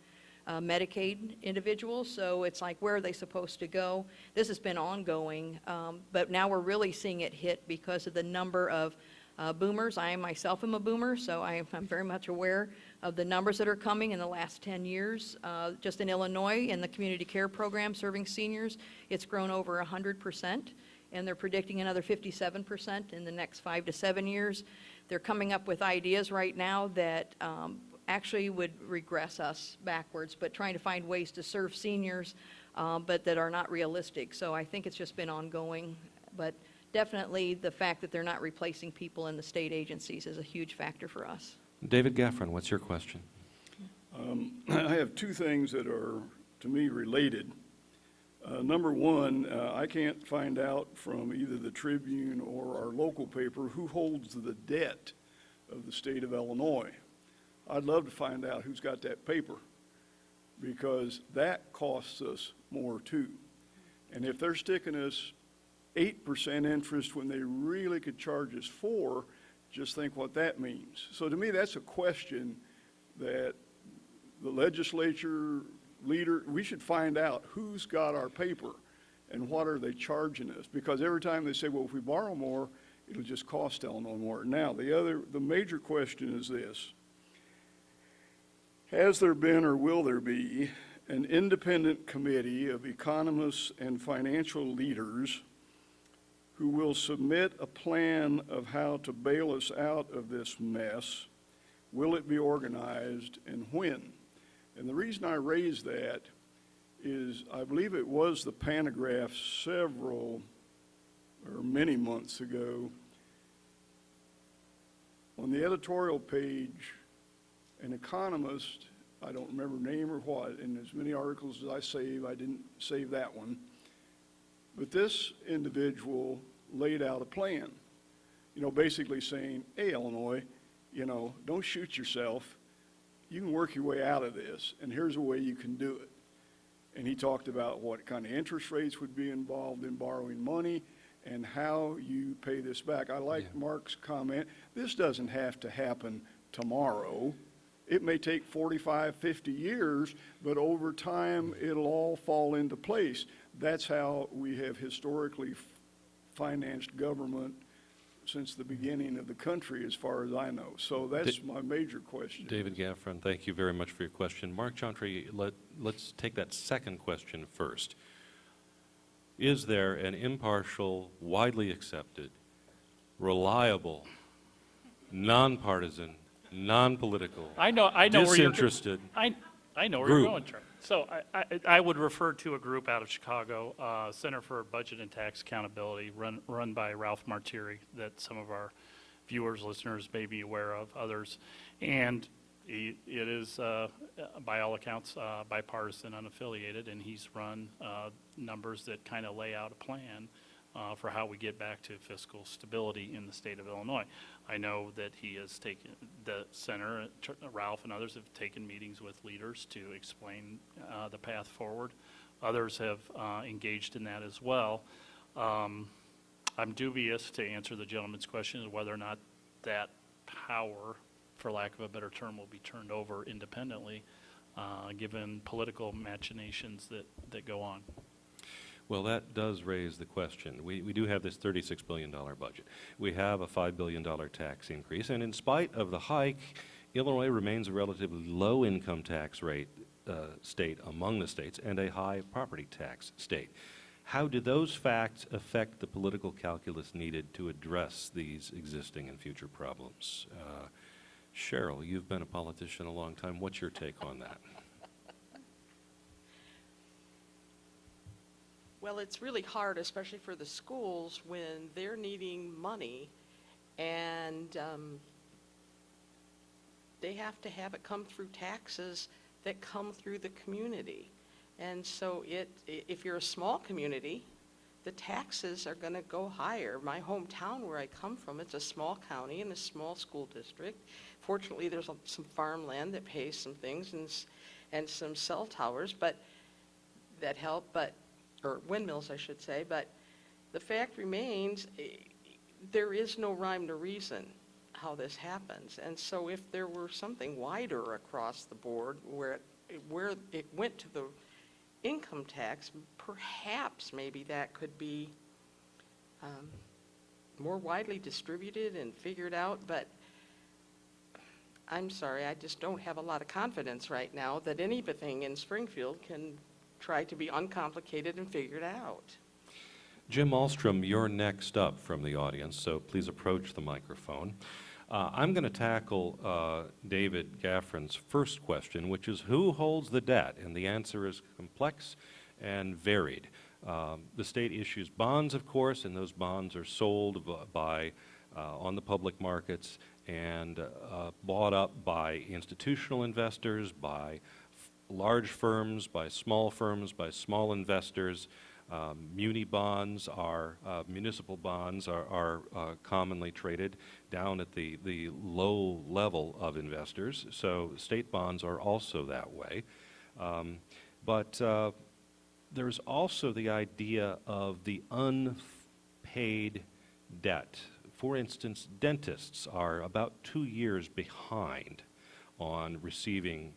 Medicaid individuals, so it's like, where are they supposed to go? This has been ongoing, but now we're really seeing it hit because of the number of boomers. I myself am a boomer, so I'm very much aware of the numbers that are coming in the last 10 years. Just in Illinois, in the community care program serving seniors, it's grown over 100%, and they're predicting another 57% in the next 5 to 7 years. They're coming up with ideas right now that actually would regress us backwards, but trying to find ways to serve seniors, but that are not realistic. So I think it's just been ongoing, but definitely the fact that they're not replacing people in the state agencies is a huge factor for us. David Gaffron, what's your question? I have 2 things that are, to me, related. Number one, I can't find out from either the Tribune or our local paper who holds the debt of the state of Illinois. I'd love to find out who's got that paper, because that costs us more too. And if they're sticking us 8% interest when they really could charge us 4%, just think what that means. So to me, that's a question that the legislature leader, we should find out who's got our paper and what are they charging us. Because every time they say, well, if we borrow more, it'll just cost Illinois more. Now, the major question is this. Has there been or will there be an independent committee of economists and financial leaders who will submit a plan of how to bail us out of this mess? Will it be organized, and when? And the reason I raise that is I believe it was the Panagraph several or many months ago. On the editorial page, an economist, I don't remember name or what, in as many articles as I save, I didn't save that one, but this individual laid out a plan, basically saying, hey, Illinois, don't shoot yourself. You can work your way out of this, and here's a way you can do it. And he talked about what kind of interest rates would be involved in borrowing money and how you pay this back. I like Mark's comment. This doesn't have to happen tomorrow. It may take 45, 50 years, but over time, it'll all fall into place. That's how we have historically financed government since the beginning of the country, as far as I know. So that's my major question. David Gaffron, thank you very much for your question. Mark Chantry, let's take that second question first. Is there an impartial, widely accepted, reliable, nonpartisan, non-political, I know disinterested I know where group? you're going, Charlie. So I would refer to a group out of Chicago, Center for Budget and Tax Accountability, run by Ralph Martiri, that some of our viewers, listeners may be aware of, others. And it is, by all accounts, bipartisan, unaffiliated, and he's run numbers that kind of lay out a plan for how we get back to fiscal stability in the state of Illinois. I know that he has taken, the center, Ralph and others have taken meetings with leaders to explain the path forward. Others have engaged in that as well. I'm dubious, to answer the gentleman's question, of whether or not that power, for lack of a better term, will be turned over independently, given political machinations that go on. Well, that does raise the question. We do have this $36 billion budget. We have a $5 billion tax increase, and in spite of the hike, Illinois remains a relatively low income tax rate state among the states and a high property tax state. How do those facts affect the political calculus needed to address these existing and future problems? Cheryl, you've been a politician a long time. What's your take on that? Well, it's really hard, especially for the schools, when they're needing money and they have to have it come through taxes that come through the community. And so if you're a small community, the taxes are going to go higher. My hometown, where I come from, it's a small county and a small school district. Fortunately, there's some farmland that pays some things and some cell towers, but that help, or windmills, I should say. But the fact remains, there is no rhyme to reason how this happens. And so if there were something wider across the board where it went to the income tax, perhaps maybe that could be more widely distributed and figured out. But I'm sorry, I just don't have a lot of confidence right now that anything in Springfield can try to be uncomplicated and figured out. Jim Ahlstrom, you're next up from the audience, so please approach the microphone. I'm going to tackle David Gaffron's first question, which is who holds the debt? And the answer is complex and varied. The state issues bonds, of course, and those bonds are sold by on the public markets and bought up by institutional investors, by large firms, by small investors. Muni bonds are, municipal bonds are commonly traded down at the low level of investors. So state bonds are also that way. But there's also the idea of the unpaid debt. For instance, dentists are about 2 years behind on receiving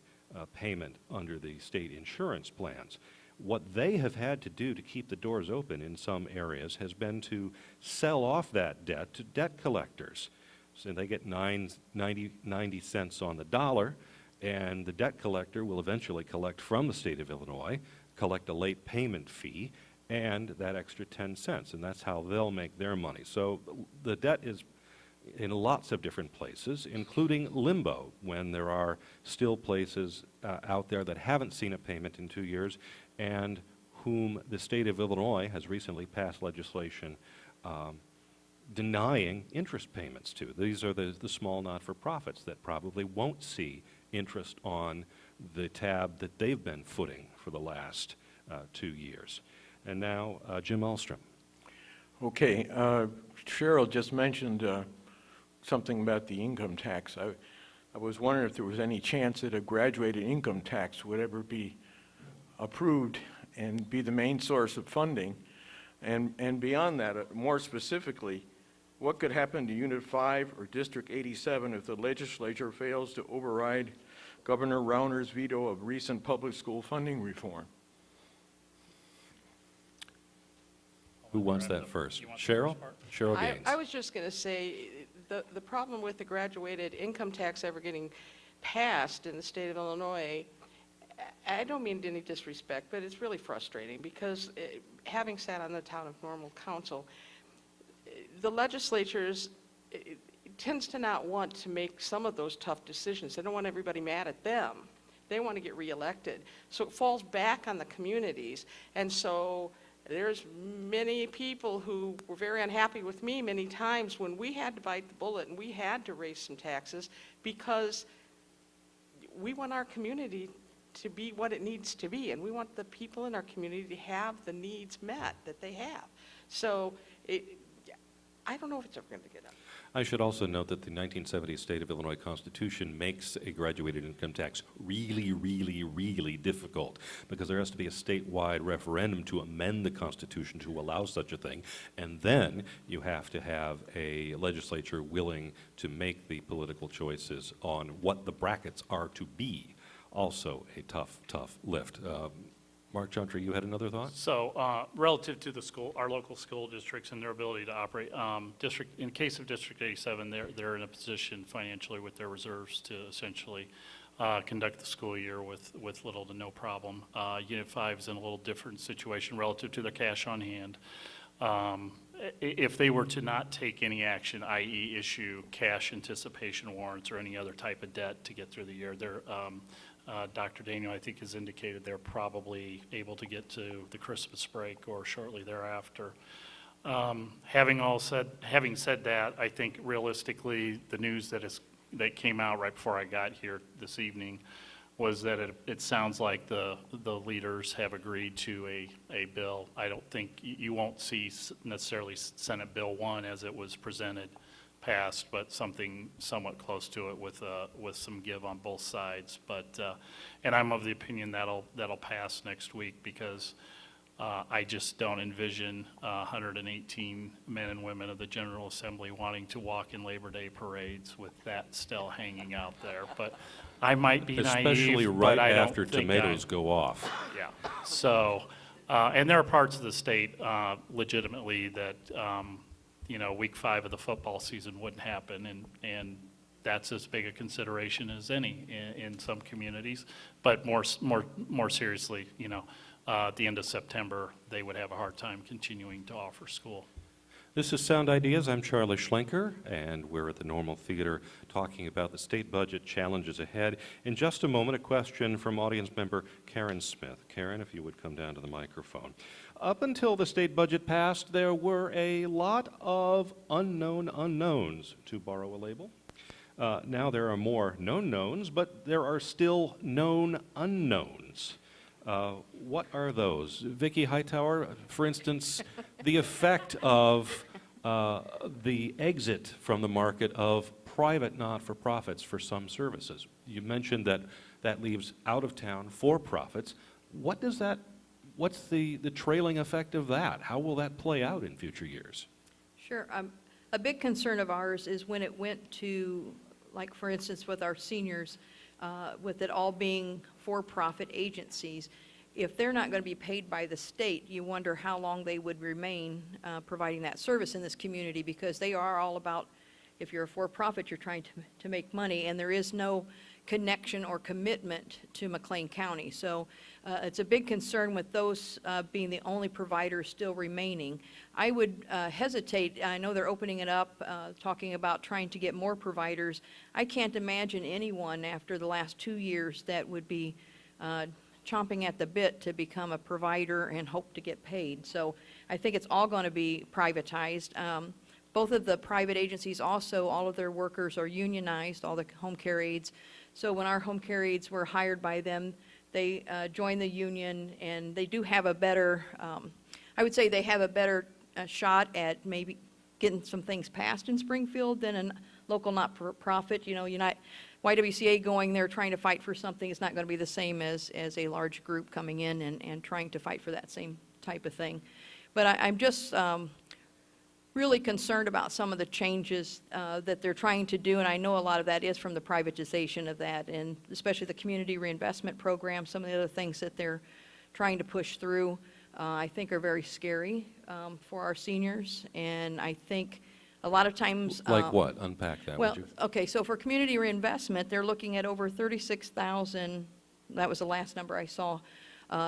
payment under the state insurance plans. What they have had to do to keep the doors open in some areas has been to sell off that debt to debt collectors. So they get 90 cents on the dollar, and the debt collector will eventually collect from the state of Illinois, collect a late payment fee, and that extra 10 cents, and that's how they'll make their money. So the debt is in lots of different places, including limbo, when there are still places out there that haven't seen a payment in 2 years and whom the state of Illinois has recently passed legislation denying interest payments to. These are the small not-for-profits that probably won't see interest on the tab that they've been footing for the last 2 years. And now, Jim Ahlstrom. Okay, Cheryl just mentioned something about the income tax. I was wondering if there was any chance that a graduated income tax would ever be approved and be the main source of funding. And beyond that, more specifically, what could happen to Unit 5 or District 87 if the legislature fails to override Governor Rauner's veto of recent public school funding reform? Who wants that first? Cheryl? Cheryl Gaines. I was just going to say, the problem with the graduated income tax ever getting passed in the state of Illinois, I don't mean any disrespect, but it's really frustrating because having sat on the Town of Normal Council, the legislatures tends to not want to make some of those tough decisions. They don't want everybody mad at them. They want to get reelected. So it falls back on the communities. And so there's many people who were very unhappy with me many times when we had to bite the bullet and we had to raise some taxes because we want our community to be what it needs to be, and we want the people in our community to have the needs met that they have. So I don't know if it's ever going to get done. I should also note that the 1970 State of Illinois Constitution makes a graduated income tax really, really, really difficult because there has to be a statewide referendum to amend the Constitution to allow such a thing, and then you have to have a legislature willing to make the political choices on what the brackets are to be. Also a tough, tough lift. Mark Chuntry, you had another thought? So relative to the school, our local school districts and their ability to operate, in case of District 87, they're in a position financially with their reserves to essentially conduct the school year with little to no problem. Unit 5 is in a little different situation relative to their cash on hand. If they were to not take any action, i.e. issue cash anticipation warrants or any other type of debt to get through the year, they're Dr. Daniel, I think, has indicated they're probably able to get to the Christmas break or shortly thereafter. Having said that, I think realistically, the news that came out right before I got here this evening was that it sounds like the leaders have agreed to a bill. I don't think you won't see necessarily Senate Bill 1 as it was presented passed, but something somewhat close to it with some give on both sides. But and I'm of the opinion that'll pass next week because I just don't envision 118 men and women of the General Assembly wanting to walk in Labor Day parades with that still hanging out there. But I might be naive, especially right but I don't after think tomatoes go off. Yeah. So, and there are parts of the state legitimately that week 5 of the football season wouldn't happen, and that's as big a consideration as any in some communities. But more seriously, at the end of September, they would have a hard time continuing to offer school. This is Sound Ideas. I'm Charlie Schlenker, and we're at the Normal Theater talking about the state budget challenges ahead. In just a moment, a question from audience member Karen Smith. Karen, if you would come down to the microphone. Up until the state budget passed, there were a lot of unknown unknowns, to borrow a label. Now there are more known knowns, but there are still known unknowns. What are those? Vicki Hightower, for instance, the effect of the exit from the market of private not-for-profits for some services. You mentioned that leaves out-of-town for-profits. What's the trailing effect of that? How will that play out in future years? Sure. A big concern of ours is when it went to, like for instance with our seniors, with it all being for-profit agencies, if they're not going to be paid by the state, you wonder how long they would remain providing that service in this community, because they are all about, if you're a for-profit, you're trying to make money, and there is no connection or commitment to McLean County. So it's a big concern with those being the only providers still remaining. I would hesitate. I know they're opening it up, talking about trying to get more providers. I can't imagine anyone after the last 2 years that would be chomping at the bit to become a provider and hope to get paid. So I think it's all going to be privatized. Both of the private agencies also, all of their workers are unionized, all the home care aides. So when our home care aides were hired by them, they joined the union, and they do have a better, I would say they have a better shot at maybe getting some things passed in Springfield than a local not-for-profit. YWCA going there trying to fight for something is not going to be the same as a large group coming in and trying to fight for that same type of thing. But I'm just really concerned about some of the changes that they're trying to do, and I know a lot of that is from the privatization of that, and especially the community reinvestment program, some of the other things that they're trying to push through. I think are very scary for our seniors. And I think a lot of times... Like what? Unpack that, Well, would you? okay, so for community reinvestment, they're looking at over 36,000, that was the last number I saw,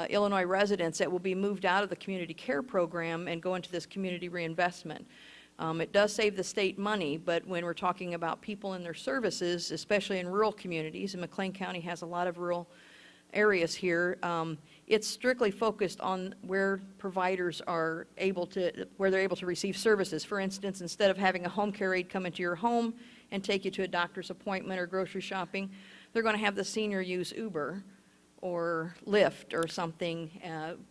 Illinois residents that will be moved out of the community care program and go into this community reinvestment. It does save the state money, but when we're talking about people and their services, especially in rural communities, and McLean County has a lot of rural areas here, it's strictly focused on where providers are able to, where they're able to receive services. For instance, instead of having a home care aide come into your home and take you to a doctor's appointment or grocery shopping, they're going to have the senior use Uber or Lyft or something.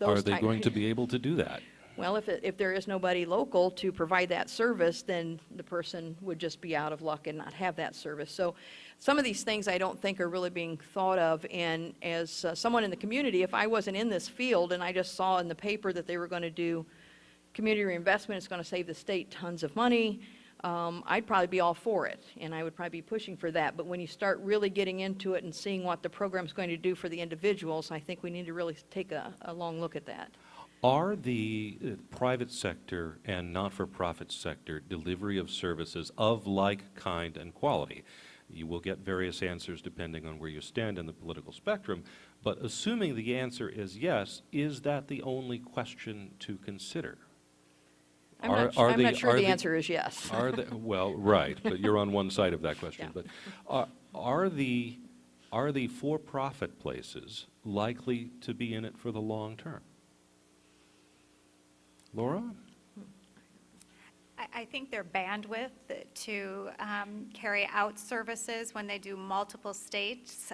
Are they going to be able to do that? Well, if there is nobody local to provide that service, then the person would just be out of luck and not have that service. So some of these things I don't think are really being thought of. And as someone in the community, if I wasn't in this field and I just saw in the paper that they were going to do community reinvestment, it's going to save the state tons of money, I'd probably be all for it, and I would probably be pushing for that. But when you start really getting into it and seeing what the program's going to do for the individuals, I think we need to really take a long look at that. Are the private sector and not-for-profit sector delivery of services of like kind and quality? You will get various answers depending on where you stand in the political spectrum, but assuming the answer is yes, is that the only question to consider? I'm not sure the answer is yes. Well, right, but you're on one side of that question. Yeah. But are the for-profit places likely to be in it for the long term? Laura? I think their bandwidth to carry out services when they do multiple states,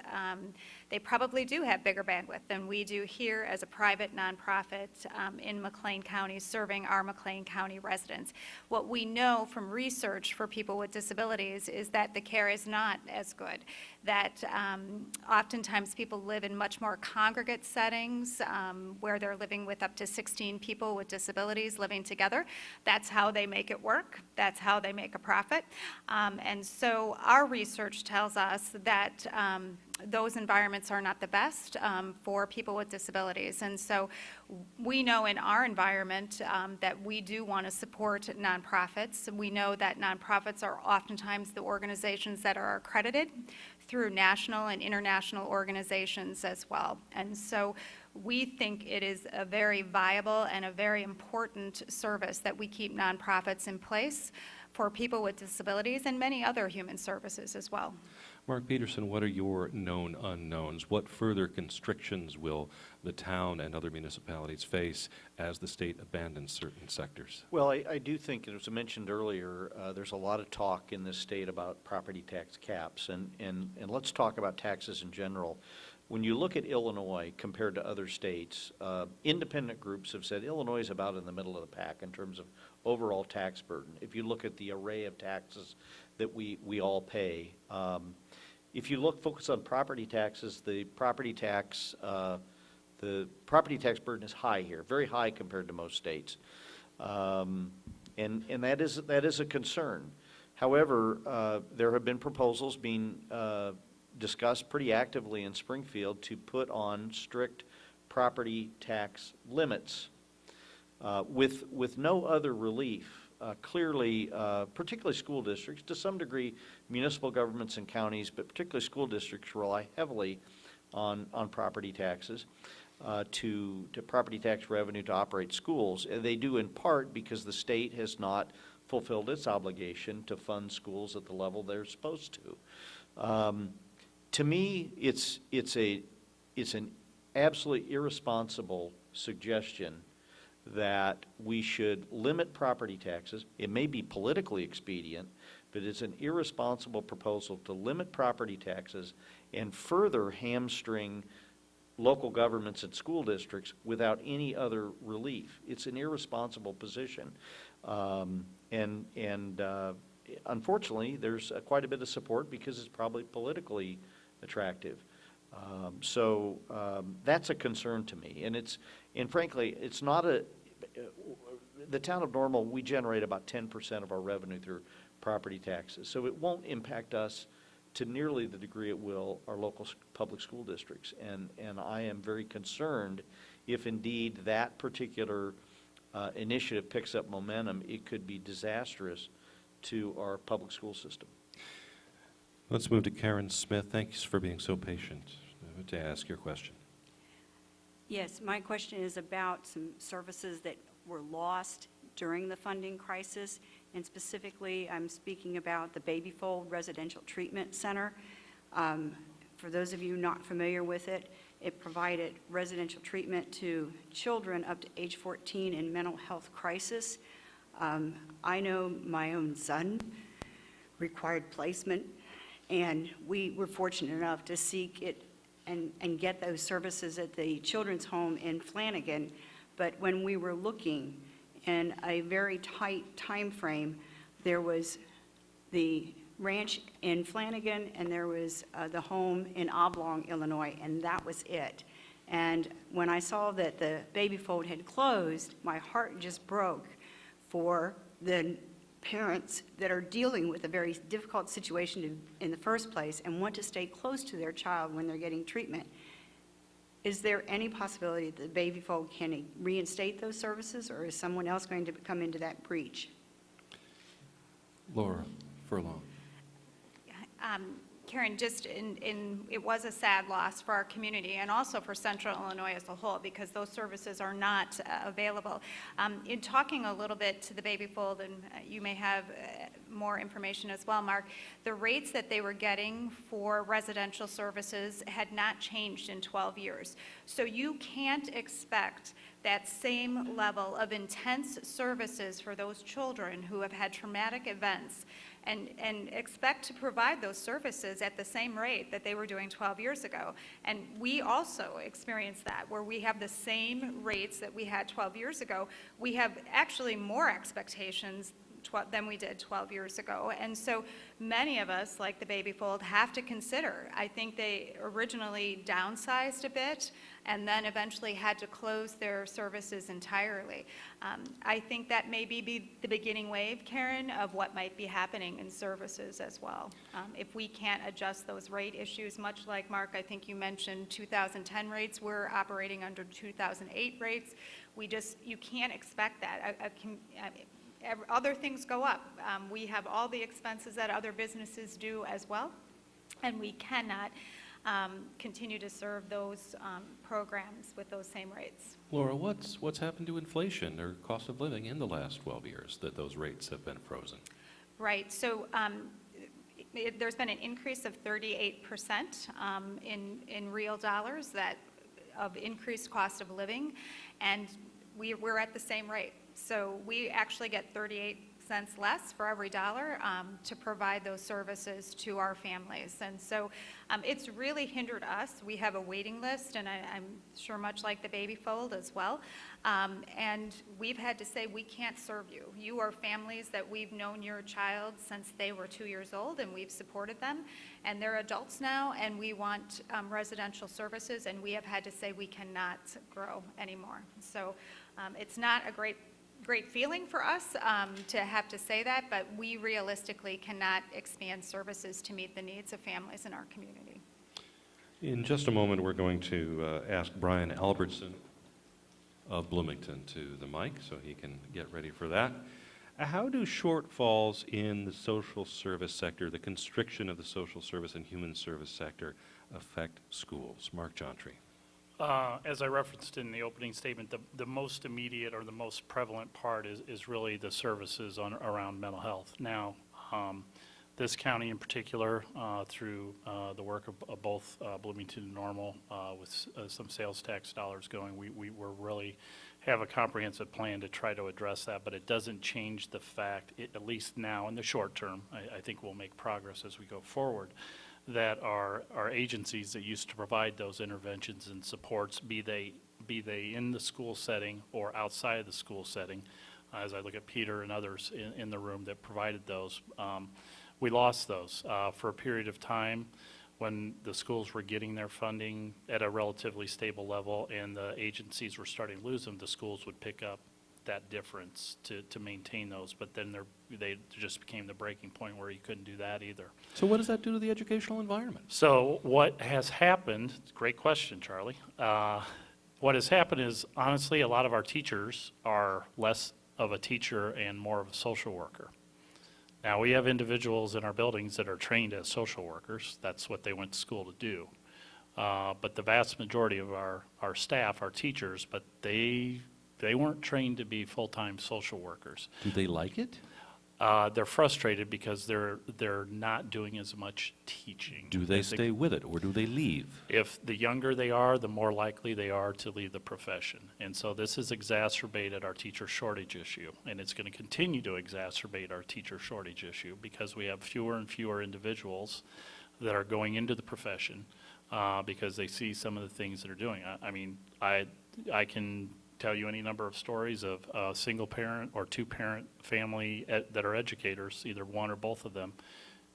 they probably do have bigger bandwidth than we do here as a private nonprofit in McLean County serving our McLean County residents. What we know from research for people with disabilities is that the care is not as good, that oftentimes people live in much more congregate settings where they're living with up to 16 people with disabilities living together. That's how they make it work. That's how they make a profit. And so our research tells us that those environments are not the best for people with disabilities. And so we know in our environment that we do want to support nonprofits. We know that nonprofits are oftentimes the organizations that are accredited through national and international organizations as well. And so we think it is a very viable and a very important service that we keep nonprofits in place for people with disabilities and many other human services as well. Mark Peterson, what are your known unknowns? What further constrictions will the town and other municipalities face as the state abandons certain sectors? Well, I do think, as I mentioned earlier, there's a lot of talk in this state about property tax caps, and let's talk about taxes in general. When you look at Illinois compared to other states, independent groups have said Illinois is about in the middle of the pack in terms of overall tax burden. If you look at the array of taxes that we all pay, if you focus on property taxes, the property tax burden is high here, very high compared to most states, and that is a concern. However, there have been proposals being discussed pretty actively in Springfield to put on strict property tax limits with no other relief. Clearly, particularly school districts, to some degree municipal governments and counties, but particularly school districts rely heavily on property taxes to property tax revenue to operate schools. And they do in part because the state has not fulfilled its obligation to fund schools at the level they're supposed to. To me, it's an absolutely irresponsible suggestion that we should limit property taxes. It may be politically expedient, but it's an irresponsible proposal to limit property taxes and further hamstring local governments and school districts without any other relief. It's an irresponsible position. Unfortunately, there's quite a bit of support because it's probably politically attractive. That's a concern to me. And frankly, it's not the town of Normal, we generate about 10% of our revenue through property taxes. So it won't impact us to nearly the degree it will our local public school districts. And I am very concerned if indeed that particular initiative picks up momentum, it could be disastrous to our public school system. Let's move to Karen Smith. Thanks for being so patient to ask your question. Yes, my question is about some services that were lost during the funding crisis, and specifically I'm speaking about the Baby Fold Residential Treatment Center. For those of you not familiar with it, it provided residential treatment to children up to age 14 in mental health crisis. I know my own son required placement, and we were fortunate enough to seek it and get those services at the children's home in Flanagan. But when we were looking in a very tight time frame, there was the ranch in Flanagan and there was the home in Oblong, Illinois, and that was it. And when I saw that the Baby Fold had closed, my heart just broke for the parents that are dealing with a very difficult situation in the first place and want to stay close to their child when they're getting treatment. Is there any possibility that the Baby Fold can reinstate those services, or is someone else going to come into that breach? Laura Furlong. Karen, just it was a sad loss for our community and also for Central Illinois as a whole, because those services are not available. In talking a little bit to the Baby Fold, and you may have more information as well, Mark, the rates that they were getting for residential services had not changed in 12 years. So you can't expect that same level of intense services for those children who have had traumatic events and expect to provide those services at the same rate that they were doing 12 years ago. And we also experienced that, where we have the same rates that we had 12 years ago. We have actually more expectations than we did 12 years ago. And so many of us, like the Baby Fold, have to consider. I think they originally downsized a bit and then eventually had to close their services entirely. I think that may be the beginning wave, Karen, of what might be happening in services as well. If we can't adjust those rate issues, much like Mark, I think you mentioned 2010 rates, we're operating under 2008 rates. You can't expect that. Other things go up. We have all the expenses that other businesses do as well, and we cannot continue to serve those programs with those same rates. Laura, what's happened to inflation or cost of living in the last 12 years that those rates have been frozen? Right. So there's been an increase of 38% in real dollars of increased cost of living, and we're at the same rate. So we actually get 38 cents less for every dollar to provide those services to our families. And so it's really hindered us. We have a waiting list, and I'm sure much like the Baby Fold as well. And we've had to say, we can't serve you. You are families that we've known your child since they were 2 years old, and we've supported them. And they're adults now, and we want residential services, and we have had to say we cannot grow anymore. So it's not a great feeling for us to have to say that, but we realistically cannot expand services to meet the needs of families in our community. In just a moment, we're going to ask Brian Albertson of Bloomington to the mic so he can get ready for that. How do shortfalls in the social service sector, the constriction of the social service and human service sector, affect schools? Mark Jontry. As I referenced in the opening statement, the most immediate or the most prevalent part is really the services around mental health. Now, this county in particular, through the work of both Bloomington-Normal with some sales tax dollars going, we really have a comprehensive plan to try to address that, but it doesn't change the fact, at least now in the short term, I think we'll make progress as we go forward, that our agencies that used to provide those interventions and supports, be they in the school setting or outside of the school setting, as I look at Peter and others in the room that provided those, we lost those for a period of time when the schools were getting their funding at a relatively stable level and the agencies were starting to lose them. The schools would pick up that difference to maintain those, but then they just became the breaking point where you couldn't do that either. So what does that do to the educational environment? So what has happened, great question, Charlie. What has happened is, honestly, a lot of our teachers are less of a teacher and more of a social worker. Now, we have individuals in our buildings that are trained as social workers. That's what they went to school to do. But the vast majority of our staff are teachers, but they weren't trained to be full-time social workers. Do they like it? They're frustrated because they're not doing as much teaching. Do they stay with it, or do they leave? If the younger they are, the more likely they are to leave the profession. And so this has exacerbated our teacher shortage issue, and it's going to continue to exacerbate our teacher shortage issue because we have fewer and fewer individuals that are going into the profession because they see some of the things that are doing. I mean, I can tell you any number of stories of a single parent or two parent family that are educators, either one or both of them,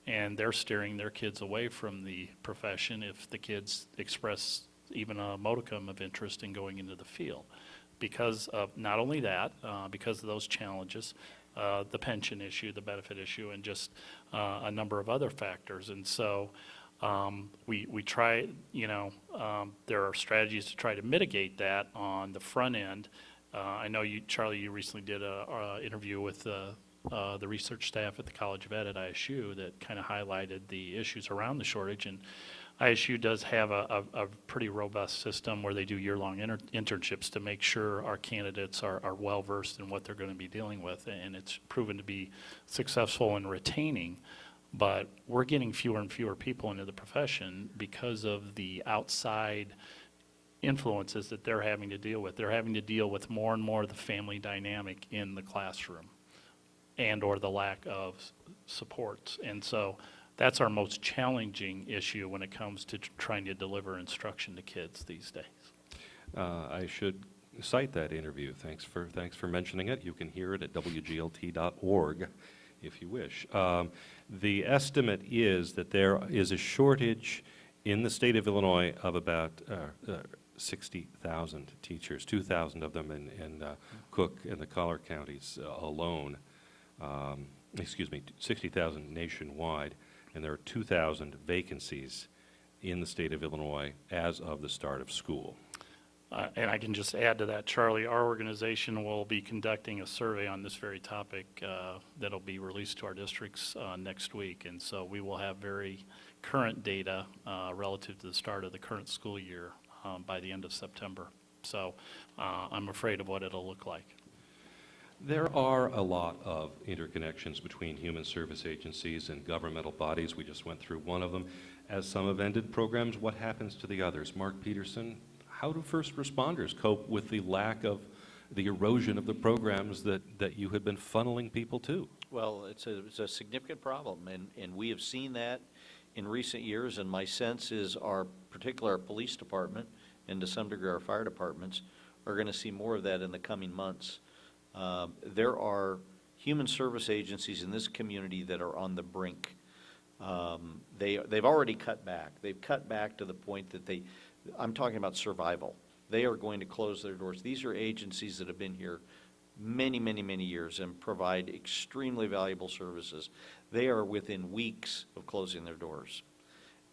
and they're steering their kids away from the profession if the kids express even a modicum of interest in going into the field. Because of not only that, because of those challenges, the pension issue, the benefit issue, and just a number of other factors. And so we try, there are strategies to try to mitigate that on the front end. I know you, Charlie, you recently did a interview with the research staff at the College of Ed at ISU that kind of highlighted the issues around the shortage. And ISU does have a pretty robust system where they do year-long internships to make sure our candidates are well-versed in what they're going to be dealing with. And it's proven to be successful in retaining. But we're getting fewer and fewer people into the profession because of the outside influences that they're having to deal with. They're having to deal with more and more of the family dynamic in the classroom and or the lack of supports. And so that's our most challenging issue when it comes to trying to deliver instruction to kids these days. I should cite that interview. Thanks for mentioning it. You can hear it at wglt.org if you wish. The estimate is that there is a shortage in the state of Illinois of about 60,000 teachers, 2,000 of them in Cook and the Collar counties alone. 60,000 nationwide, and there are 2,000 vacancies in the state of Illinois as of the start of school. And I can just add to that, Charlie, our organization will be conducting a survey on this very topic that'll be released to our districts next week. And so we will have very current data relative to the start of the current school year by the end of September. So I'm afraid of what it'll look like. There are a lot of interconnections between human service agencies and governmental bodies. We just went through one of them. As some have ended programs, what happens to the others? Mark Peterson, how do first responders cope with the lack of the erosion of the programs that you had been funneling people to? Well, it's a significant problem, and we have seen that in recent years, and my sense is particularly our police department, and to some degree our fire departments, are going to see more of that in the coming months. There are human service agencies in this community that are on the brink. They've already cut back. They've cut back to the point that I'm talking about survival. They are going to close their doors. These are agencies that have been here many, many, many years and provide extremely valuable services. They are within weeks of closing their doors.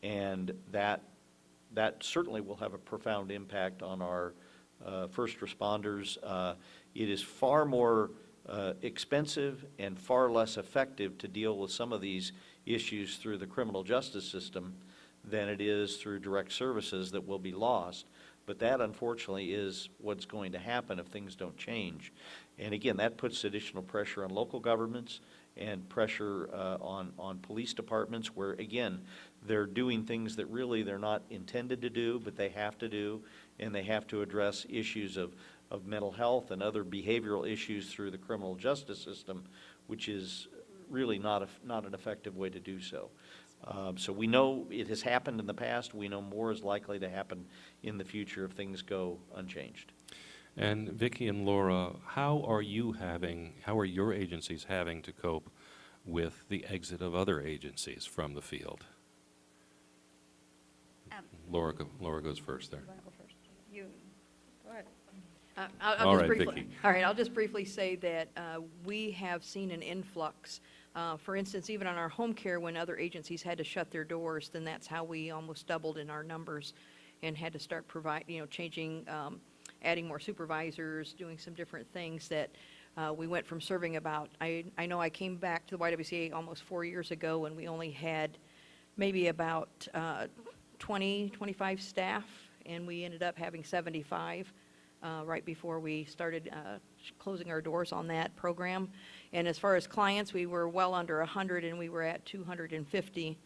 And that certainly will have a profound impact on our first responders. It is far more expensive and far less effective to deal with some of these issues through the criminal justice system than it is through direct services that will be lost. But that, unfortunately, is what's going to happen if things don't change. And again, that puts additional pressure on local governments and pressure on police departments where, again, they're doing things that really they're not intended to do, but they have to do, and they have to address issues of mental health and other behavioral issues through the criminal justice system, which is really not an effective way to do so. So we know it has happened in the past. We know more is likely to happen in the future if things go unchanged. And Vicki and Laura, how are your agencies having to cope with the exit of other agencies from the field? Laura goes first there. You go ahead. All right, Vicki. All right, I'll just briefly say that we have seen an influx. For instance, even on our home care, when other agencies had to shut their doors, then that's how we almost doubled in our numbers and had to start changing, adding more supervisors, doing some different things that we went from serving about, I know I came back to the YWCA almost 4 years ago, and we only had maybe about 20, 25 staff, and we ended up having 75 right before we started closing our doors on that program. And as far as clients, we were well under 100, and we were at 250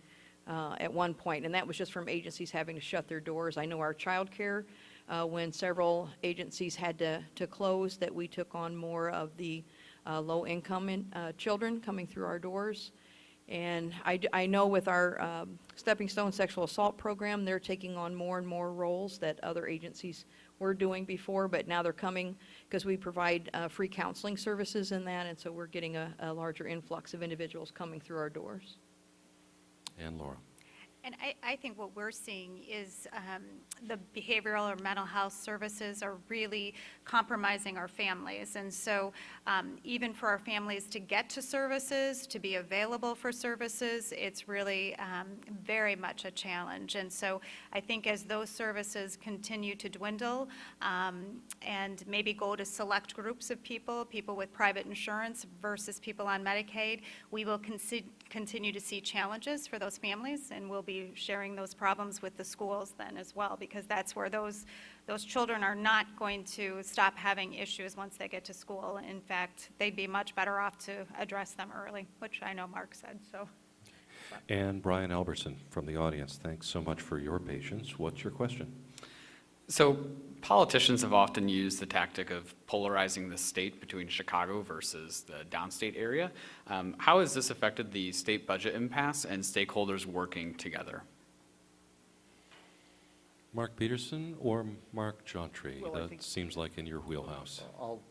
at one point, and that was just from agencies having to shut their doors. I know our child care, when several agencies had to close, that we took on more of the low-income children coming through our doors. And I know with our Stepping Stone sexual assault program, they're taking on more and more roles that other agencies were doing before, but now they're coming because we provide free counseling services in that, and so we're getting a larger influx of individuals coming through our doors. And Laura. And I think what we're seeing is the behavioral or mental health services are really compromising our families. And so even for our families to get to services, to be available for services, it's really very much a challenge. And so I think as those services continue to dwindle and maybe go to select groups of people with private insurance versus people on Medicaid, we will continue to see challenges for those families, and we'll be sharing those problems with the schools then as well, because that's where those children are not going to stop having issues once they get to school. In fact, they'd be much better off to address them early, which I know Mark said. So. And Brian Albertson from the audience, thanks so much for your patience. What's your question? So politicians have often used the tactic of polarizing the state between Chicago versus the downstate area. How has this affected the state budget impasse and stakeholders working together? Mark Peterson or Mark Jontry? Well, That seems like in your wheelhouse. I'll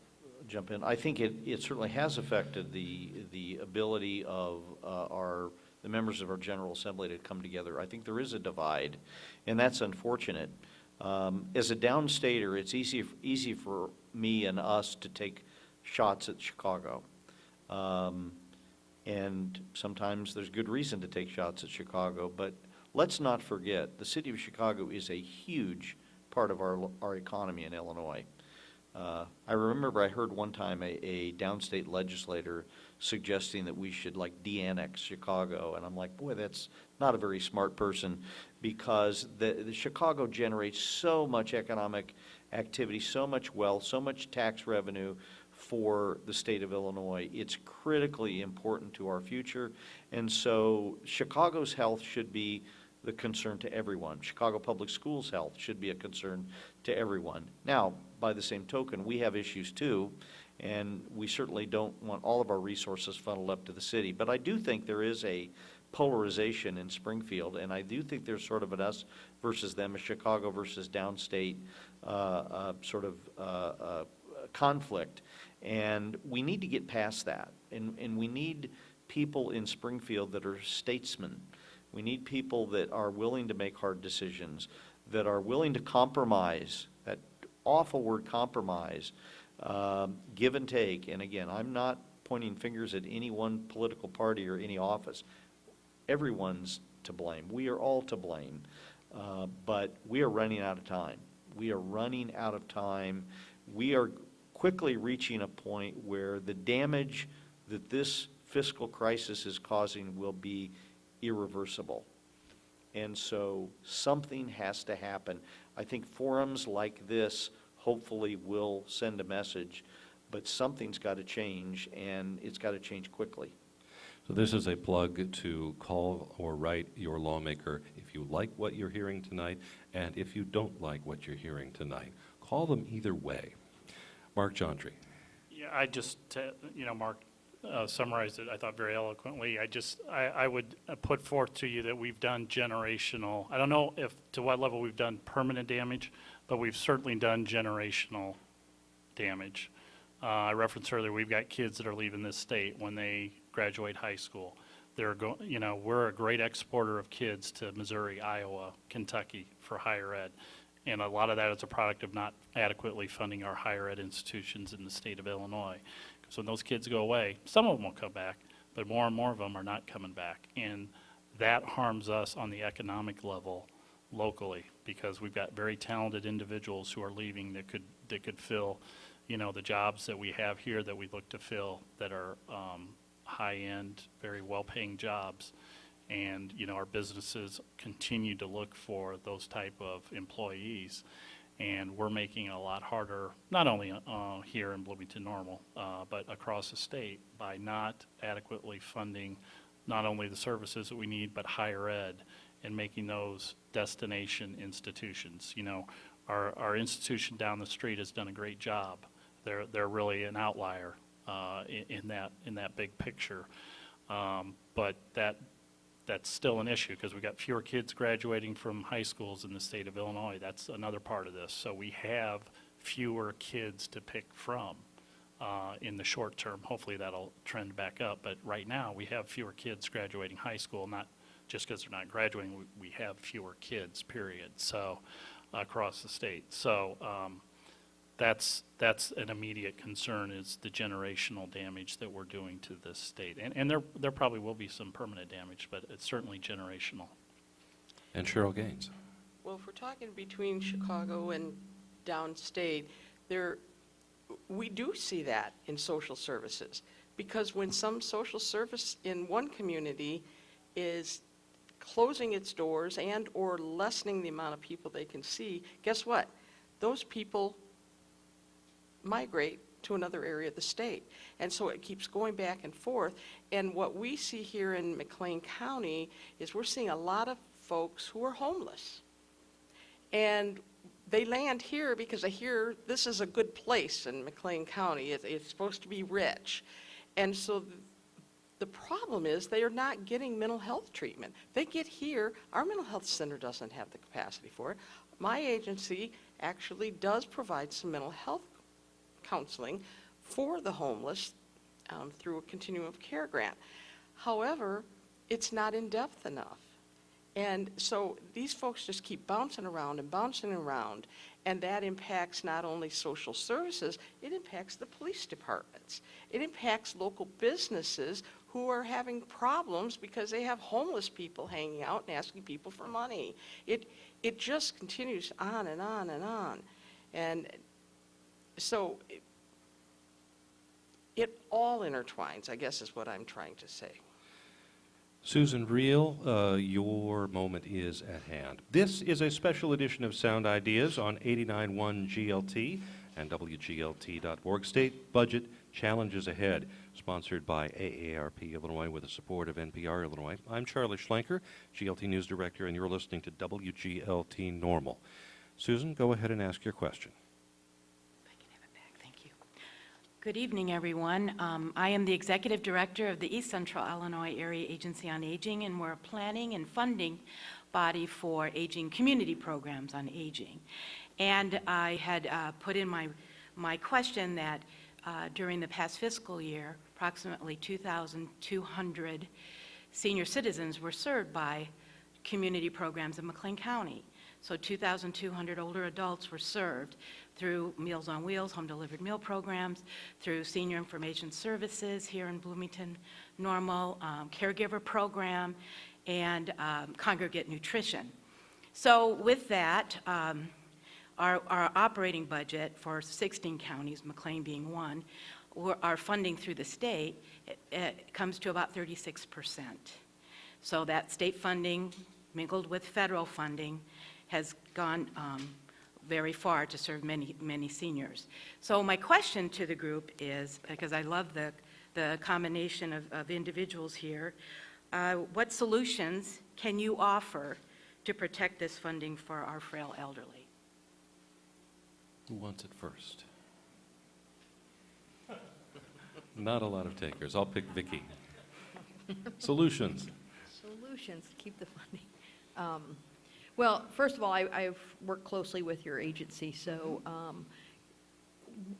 jump in. I think it certainly has affected the ability of the members of our General Assembly to come together. I think there is a divide, and that's unfortunate. As a downstater, it's easy for me and us to take shots at Chicago. And sometimes there's good reason to take shots at Chicago, but let's not forget, the city of Chicago is a huge part of our economy in Illinois. I remember I heard one time a downstate legislator suggesting that we should de-annex Chicago, and I'm like, boy, that's not a very smart person, because the Chicago generates so much economic activity, so much wealth, so much tax revenue for the state of Illinois. It's critically important to our future, and so Chicago's health should be the concern to everyone. Chicago Public Schools' health should be a concern to everyone. Now, by the same token, we have issues too, and we certainly don't want all of our resources funneled up to the city. But I do think there is a polarization in Springfield, and I do think there's sort of an us versus them, a Chicago versus downstate conflict. And we need to get past that. And we need people in Springfield that are statesmen. We need people that are willing to make hard decisions, that are willing to compromise, that awful word compromise, give and take. And again, I'm not pointing fingers at any one political party or any office. Everyone's to blame. We are all to blame. But we are running out of time. We are running out of time. We are quickly reaching a point where the damage that this fiscal crisis is causing will be irreversible. And so something has to happen. I think forums like this hopefully will send a message, but something's got to change, and it's got to change quickly. So this is a plug to call or write your lawmaker if you like what you're hearing tonight, and if you don't like what you're hearing tonight. Call them either way. Mark Jontry. Yeah, Mark summarized it, I thought, very eloquently. I would put forth to you that we've done generational, I don't know to what level we've done permanent damage, but we've certainly done generational damage. I referenced earlier, we've got kids that are leaving this state when they graduate high school. We're a great exporter of kids to Missouri, Iowa, Kentucky for higher ed. And a lot of that is a product of not adequately funding our higher ed institutions in the state of Illinois. So when those kids go away, some of them will come back, but more and more of them are not coming back. And that harms us on the economic level locally, because we've got very talented individuals who are leaving that could fill, you know, the jobs that we have here that we look to fill that are high-end, very well-paying jobs. And, you know, our businesses continue to look for those type of employees. And we're making it a lot harder, not only here in Bloomington-Normal, but across the state, by not adequately funding not only the services that we need, but higher ed, and making those destination institutions. You know, our institution down the street has done a great job. They're really an outlier in that big picture. But that's still an issue, because we've got fewer kids graduating from high schools in the state of Illinois. That's another part of this. So we have fewer kids to pick from in the short term. Hopefully that'll trend back up. But right now we have fewer kids graduating high school, not just because they're not graduating. We have fewer kids, period, so across the state. So that's an immediate concern, is the generational damage that we're doing to this state. And there probably will be some permanent damage, but it's certainly generational. And Cheryl Gaines. Well, if we're talking between Chicago and downstate, we do see that in social services, because when some social service in one community is closing its doors and or lessening the amount of people they can see, guess what? Those people migrate to another area of the state. And so it keeps going back and forth. And what we see here in McLean County is we're seeing a lot of folks who are homeless. And they land here because they hear this is a good place in McLean County. It's supposed to be rich. And so the problem is they are not getting mental health treatment. They get here, our mental health center doesn't have the capacity for it. My agency actually does provide some mental health counseling for the homeless through a continuum of care grant. However, it's not in depth enough. And so these folks just keep bouncing around, and that impacts not only social services, it impacts the police departments. It impacts local businesses who are having problems because they have homeless people hanging out and asking people for money. It just continues on and on and on. And so it all intertwines, I guess is what I'm trying to say. Susan Reel, your moment is at hand. This is a special edition of Sound Ideas on 89.1 GLT and WGLT.org. State Budget Challenges Ahead, sponsored by AARP Illinois with the support of NPR Illinois. I'm Charlie Schlenker, GLT News Director, and you're listening to WGLT Normal. Susan, go ahead and ask your question. Good evening, everyone. I am the Executive Director of the East Central Illinois Area Agency on Aging, and we're a planning and funding body for aging community programs on aging. And I had put in my question that during the past fiscal year, approximately 2,200 senior citizens were served by community programs in McLean County. So 2,200 older adults were served through Meals on Wheels, home-delivered meal programs, through Senior Information Services here in Bloomington-Normal, caregiver program, and congregate nutrition. So with that, our operating budget for 16 counties, McLean being one, our funding through the state, it comes to about 36%. So that state funding mingled with federal funding has gone very far to serve many, many seniors. So my question to the group is, because I love the combination of individuals here, what solutions can you offer to protect this funding for our frail elderly? Who wants it first? Not a lot of takers. I'll pick Vicki. Solutions. Solutions to keep the funding. Well, first of all, I've worked closely with your agency, so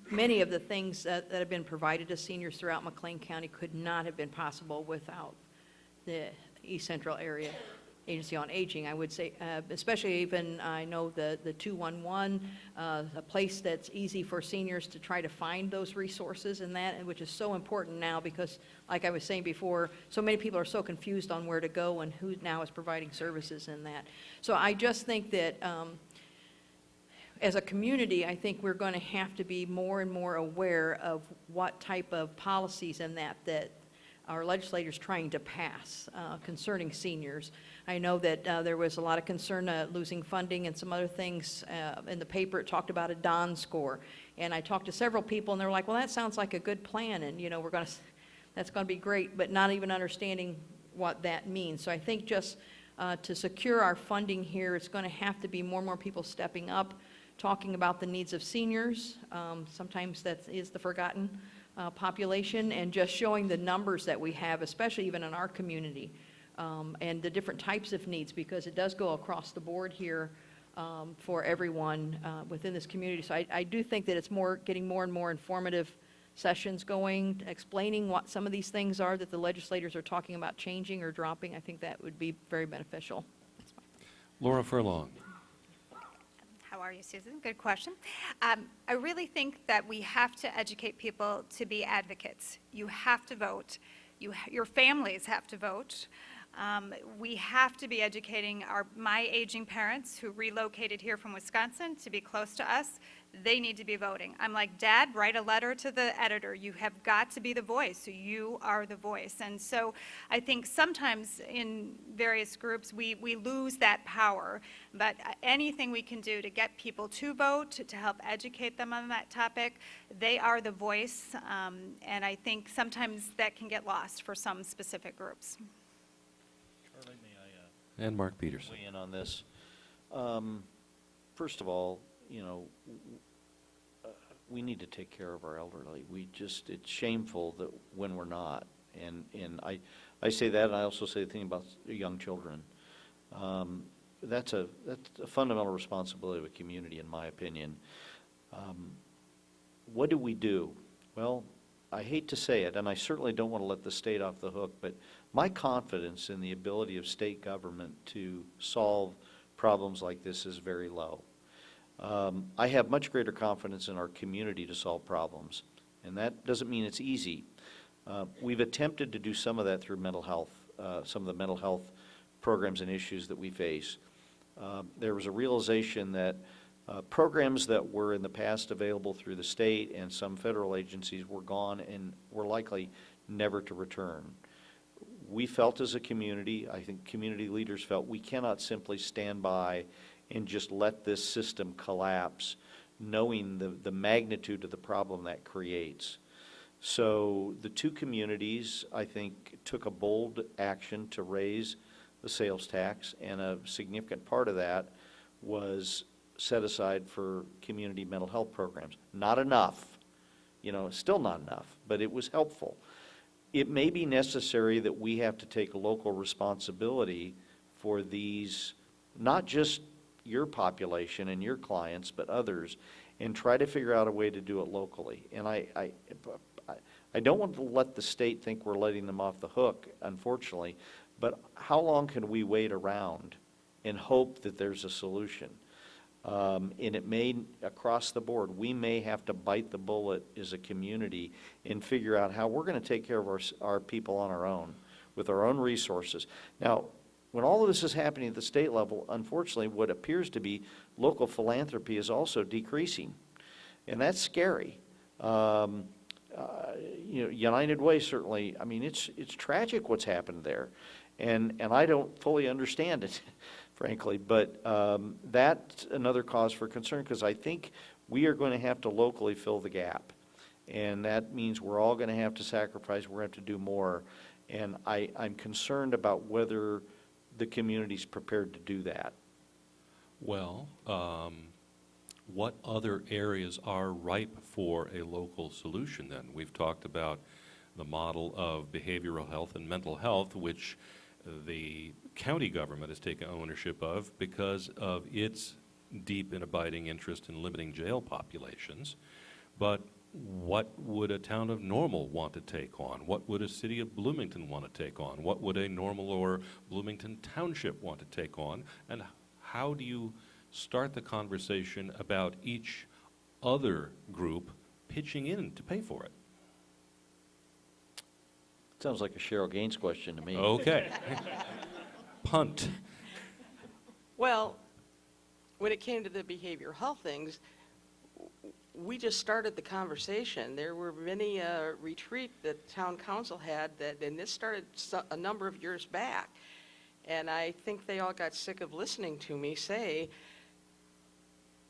many of the things that have been provided to seniors throughout McLean County could not have been possible without the East Central Area Agency on Aging, I would say, especially even, I know the 211, a place that's easy for seniors to try to find those resources and that, which is so important now because, like I was saying before, so many people are so confused on where to go and who now is providing services in that. So I just think that as a community, I think we're going to have to be more and more aware of what type of policies and that our legislators trying to pass concerning seniors. I know that there was a lot of concern losing funding and some other things in the paper. It talked about a DON score. And I talked to several people and they're like, well, that sounds like a good plan and, you know, that's going to be great, but not even understanding what that means. So I think just to secure our funding here, it's going to have to be more and more people stepping up, talking about the needs of seniors. Sometimes that is the forgotten population, and just showing the numbers that we have, especially even in our community, and the different types of needs, because it does go across the board here for everyone within this community. So I do think that it's getting more and more informative sessions going, explaining what some of these things are that the legislators are talking about changing or dropping. I think that would be very beneficial. Laura Furlong. How are you, Susan? Good question. I really think that we have to educate people to be advocates. You have to vote. Your families have to vote. We have to be educating my aging parents who relocated here from Wisconsin to be close to us. They need to be voting. I'm like, Dad, write a letter to the editor. You have got to be the voice. So you are the voice. And so I think sometimes in various groups we lose that power. But anything we can do to get people to vote, to help educate them on that topic, they are the voice. And I think sometimes that can get lost for some specific groups. Charlie, may I And Mark Peterson. weigh in on this? First of all, you know, we need to take care of our elderly. It's shameful that when we're not. And I say that, and I also say the thing about young children. That's a fundamental responsibility of a community, in my opinion. What do we do? Well, I hate to say it, and I certainly don't want to let the state off the hook, but my confidence in the ability of state government to solve problems like this is very low. I have much greater confidence in our community to solve problems, and that doesn't mean it's easy. We've attempted to do some of that through mental health, some of the mental health programs and issues that we face. There was a realization that programs that were in the past available through the state and some federal agencies were gone and were likely never to return. We felt as a community, I think community leaders felt, we cannot simply stand by and just let this system collapse, knowing the magnitude of the problem that creates. So the two communities, I think, took a bold action to raise the sales tax, and a significant part of that was set aside for community mental health programs. Not enough, still not enough, but it was helpful. It may be necessary that we have to take local responsibility for these, not just your population and your clients, but others, and try to figure out a way to do it locally. And I don't want to let the state think we're letting them off the hook, unfortunately, but how long can we wait around and hope that there's a solution? And it may, across the board, we may have to bite the bullet as a community and figure out how we're going to take care of our people on our own, with our own resources. Now, when all of this is happening at the state level, unfortunately, what appears to be local philanthropy is also decreasing, and that's scary. United Way certainly, I mean, it's tragic what's happened there, and I don't fully understand it, frankly, but that's another cause for concern, because I think we are going to have to locally fill the gap, and that means we're all going to have to sacrifice, we're going to have to do more, and I'm concerned about whether the community's prepared to do that. Well, what other areas are ripe for a local solution then? We've talked about the model of behavioral health and mental health, which the county government has taken ownership of because of its deep and abiding interest in limiting jail populations. But What would a town of Normal want to take on? What would a city of Bloomington want to take on? What would a Normal or Bloomington Township want to take on? And how do you start the conversation about each other group pitching in to pay for it? Sounds like a Cheryl Gaines question to me. Okay. Punt. Well, when it came to the behavioral health things, we just started the conversation. There were many retreat that town council had and this started a number of years back. And I think they all got sick of listening to me say,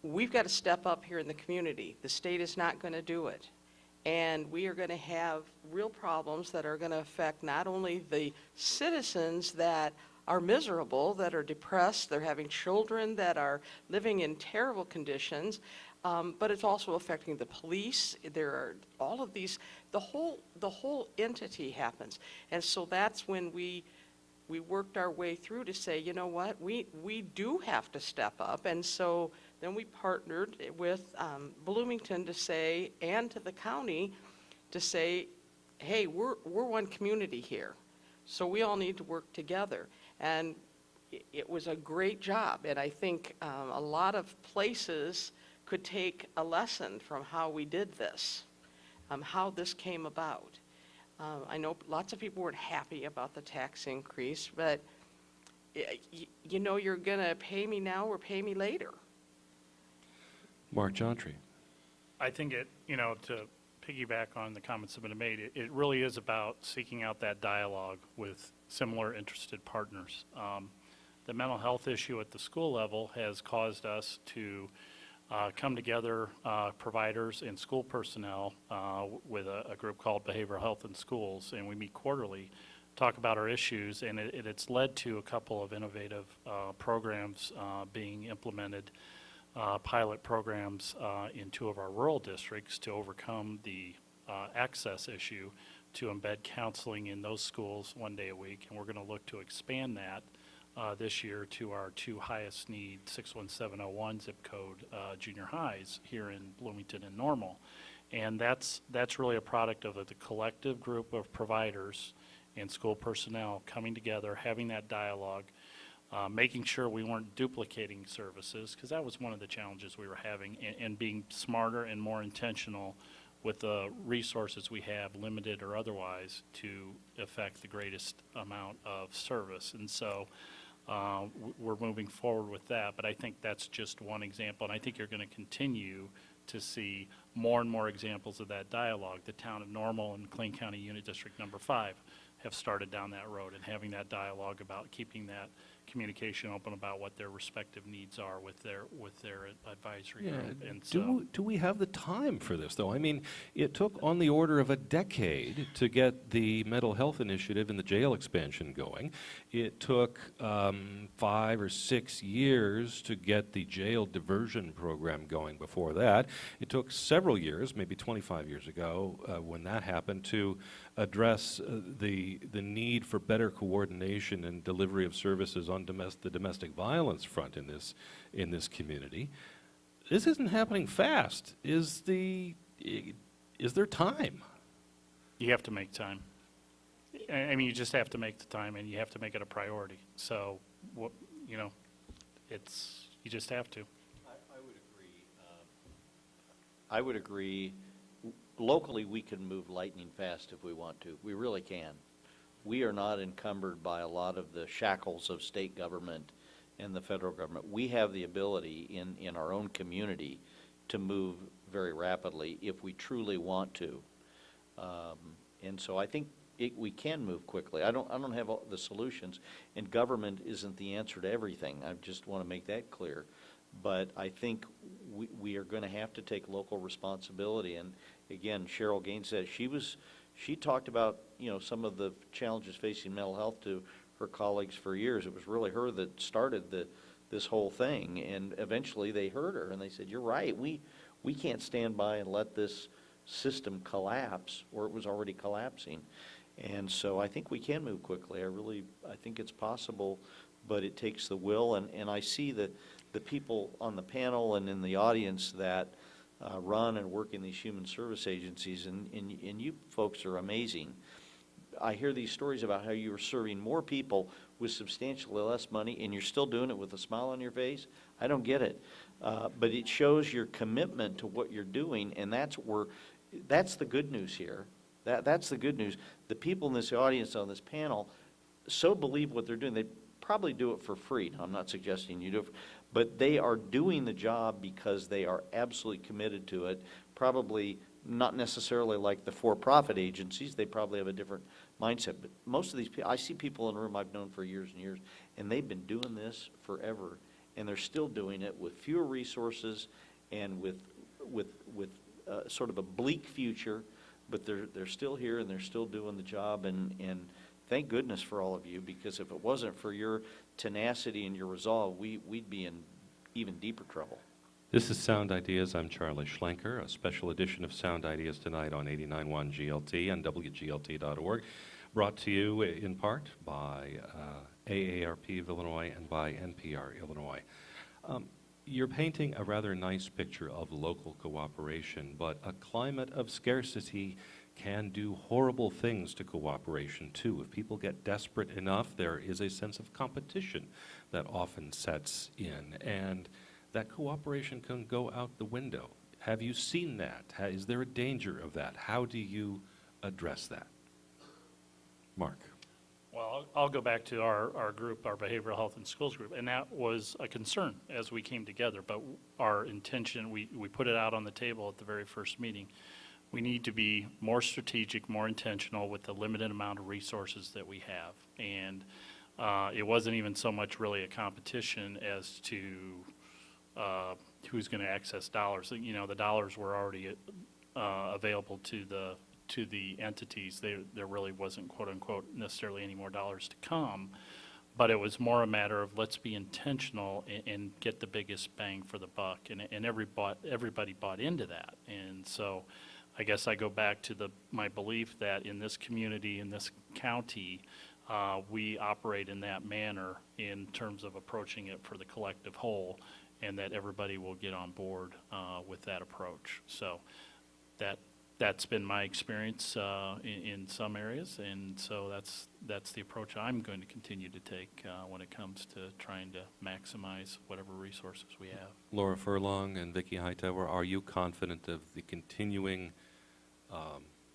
we've got to step up here in the community. The state is not going to do it. And we are going to have real problems that are going to affect not only the citizens that are miserable, that are depressed, they're having children that are living in terrible conditions, but it's also affecting the police. There are all of these, the whole entity happens. And so that's when we worked our way through to say, you know what, we do have to step up. And so then we partnered with Bloomington to say, and to the county to say, hey, we're one community here. So we all need to work together. And it was a great job. And I think a lot of places could take a lesson from how we did this, how this came about. I know lots of people weren't happy about the tax increase, but you know, you're going to pay me now or pay me later. Mark Jontry. I think it, you know, to piggyback on the comments that have been made, it really is about seeking out that dialogue with similar interested partners. The mental health issue at the school level has caused us to come together, providers and school personnel, with a group called Behavioral Health in Schools, and we meet quarterly, talk about our issues, and it's led to a couple of innovative programs being implemented, pilot programs in 2 of our rural districts to overcome the access issue, to embed counseling in those schools 1 day a week, and we're going to look to expand that this year to our 2 highest need 61701 zip code junior highs here in Bloomington and Normal. And that's really a product of the collective group of providers and school personnel coming together, having that dialogue, making sure we weren't duplicating services, because that was one of the challenges we were having, and being smarter and more intentional with the resources we have, limited or otherwise, to affect the greatest amount of service. And so we're moving forward with that, but I think that's just one example, and I think you're going to continue to see more and more examples of that dialogue. The town of Normal and McLean County Unit District Number 5 have started down that road and having that dialogue about keeping that communication open about what their respective needs are with their advisory group. And so, do we have the time for this, though? I mean, it took on the order of a decade to get the mental health initiative and the jail expansion going. It took 5 or 6 years to get the jail diversion program going before that. It took several years, maybe 25 years ago, when that happened, to address the need for better coordination and delivery of services on the domestic violence front in this community. This isn't happening fast. Is there time? you have to make time. I mean, you just have to make the time, and you have to make it a priority. So, you know, you just have to. I would agree. Locally, we can move lightning fast if we want to. We really can. We are not encumbered by a lot of the shackles of state government and the federal government. We have the ability in our own community to move very rapidly if we truly want to. And so I think we can move quickly. I don't have all the solutions, and government isn't the answer to everything. I just want to make that clear. But I think we are going to have to take local responsibility. And again, Cheryl Gaines said she talked about, you know, some of the challenges facing mental health to her colleagues for years. It was really her that started this whole thing, and eventually they heard her and they said, "You're right. We can't stand by and let this system collapse," or it was already collapsing. And so I think we can move quickly. I think it's possible, but it takes the will. And I see that the people on the panel and in the audience that run and work in these human service agencies, and you folks are amazing. I hear these stories about how you are serving more people with substantially less money, and you're still doing it with a smile on your face. I don't get it. But it shows your commitment to what you're doing, and that's the good news here. That's the good news. The people in this audience on this panel so believe what they're doing, they probably do it for free. Now, I'm not suggesting you do it, but they are doing the job because they are absolutely committed to it, probably not necessarily like the for-profit agencies. They probably have a different mindset. But most of these people, I see people in the room I've known for years and years, and they've been doing this forever, and they're still doing it with fewer resources and with sort of a bleak future, but they're still here and they're still doing the job, and thank goodness for all of you, because if it wasn't for your tenacity and your resolve, we'd be in even deeper trouble. This is Sound Ideas. I'm Charlie Schlenker, a special edition of Sound Ideas tonight on 89.1 GLT and WGLT.org, brought to you in part by AARP of Illinois and by NPR Illinois. You're painting a rather nice picture of local cooperation, but a climate of scarcity can do horrible things to cooperation, too. If people get desperate enough, there is a sense of competition that often sets in, and that cooperation can go out the window. Have you seen that? Is there a danger of that? How do you address that? Mark. Well, I'll go back to our group, our behavioral health and schools group, and that was a concern as we came together. But our intention, we put it out on the table at the very first meeting. We need to be more strategic, more intentional with the limited amount of resources that we have. And it wasn't even so much really a competition as to who's going to access dollars. You know, the dollars were already available to the entities. There really wasn't, quote unquote, necessarily any more dollars to come, but it was more a matter of let's be intentional and get the biggest bang for the buck, and everybody bought into that. And so I guess I go back to my belief that in this community, in this county, we operate in that manner in terms of approaching it for the collective whole, and that everybody will get on board with that approach. So that's been my experience in some areas, and so that's the approach I'm going to continue to take when it comes to trying to maximize whatever resources we have. Laura Furlong and Vicki Hightower, are you confident of the continuing